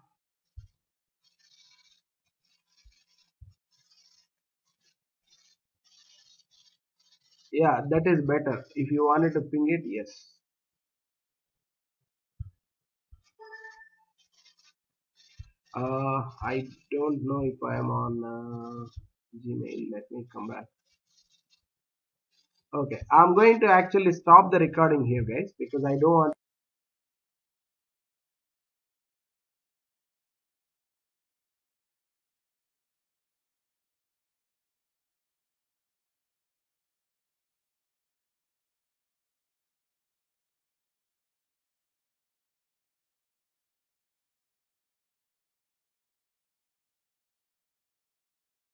yeah, that is better. If you wanted to ping it, yes. I don't know if I am on Gmail. Let me come back. Okay, I'm going to actually stop the recording here, guys, because I don't want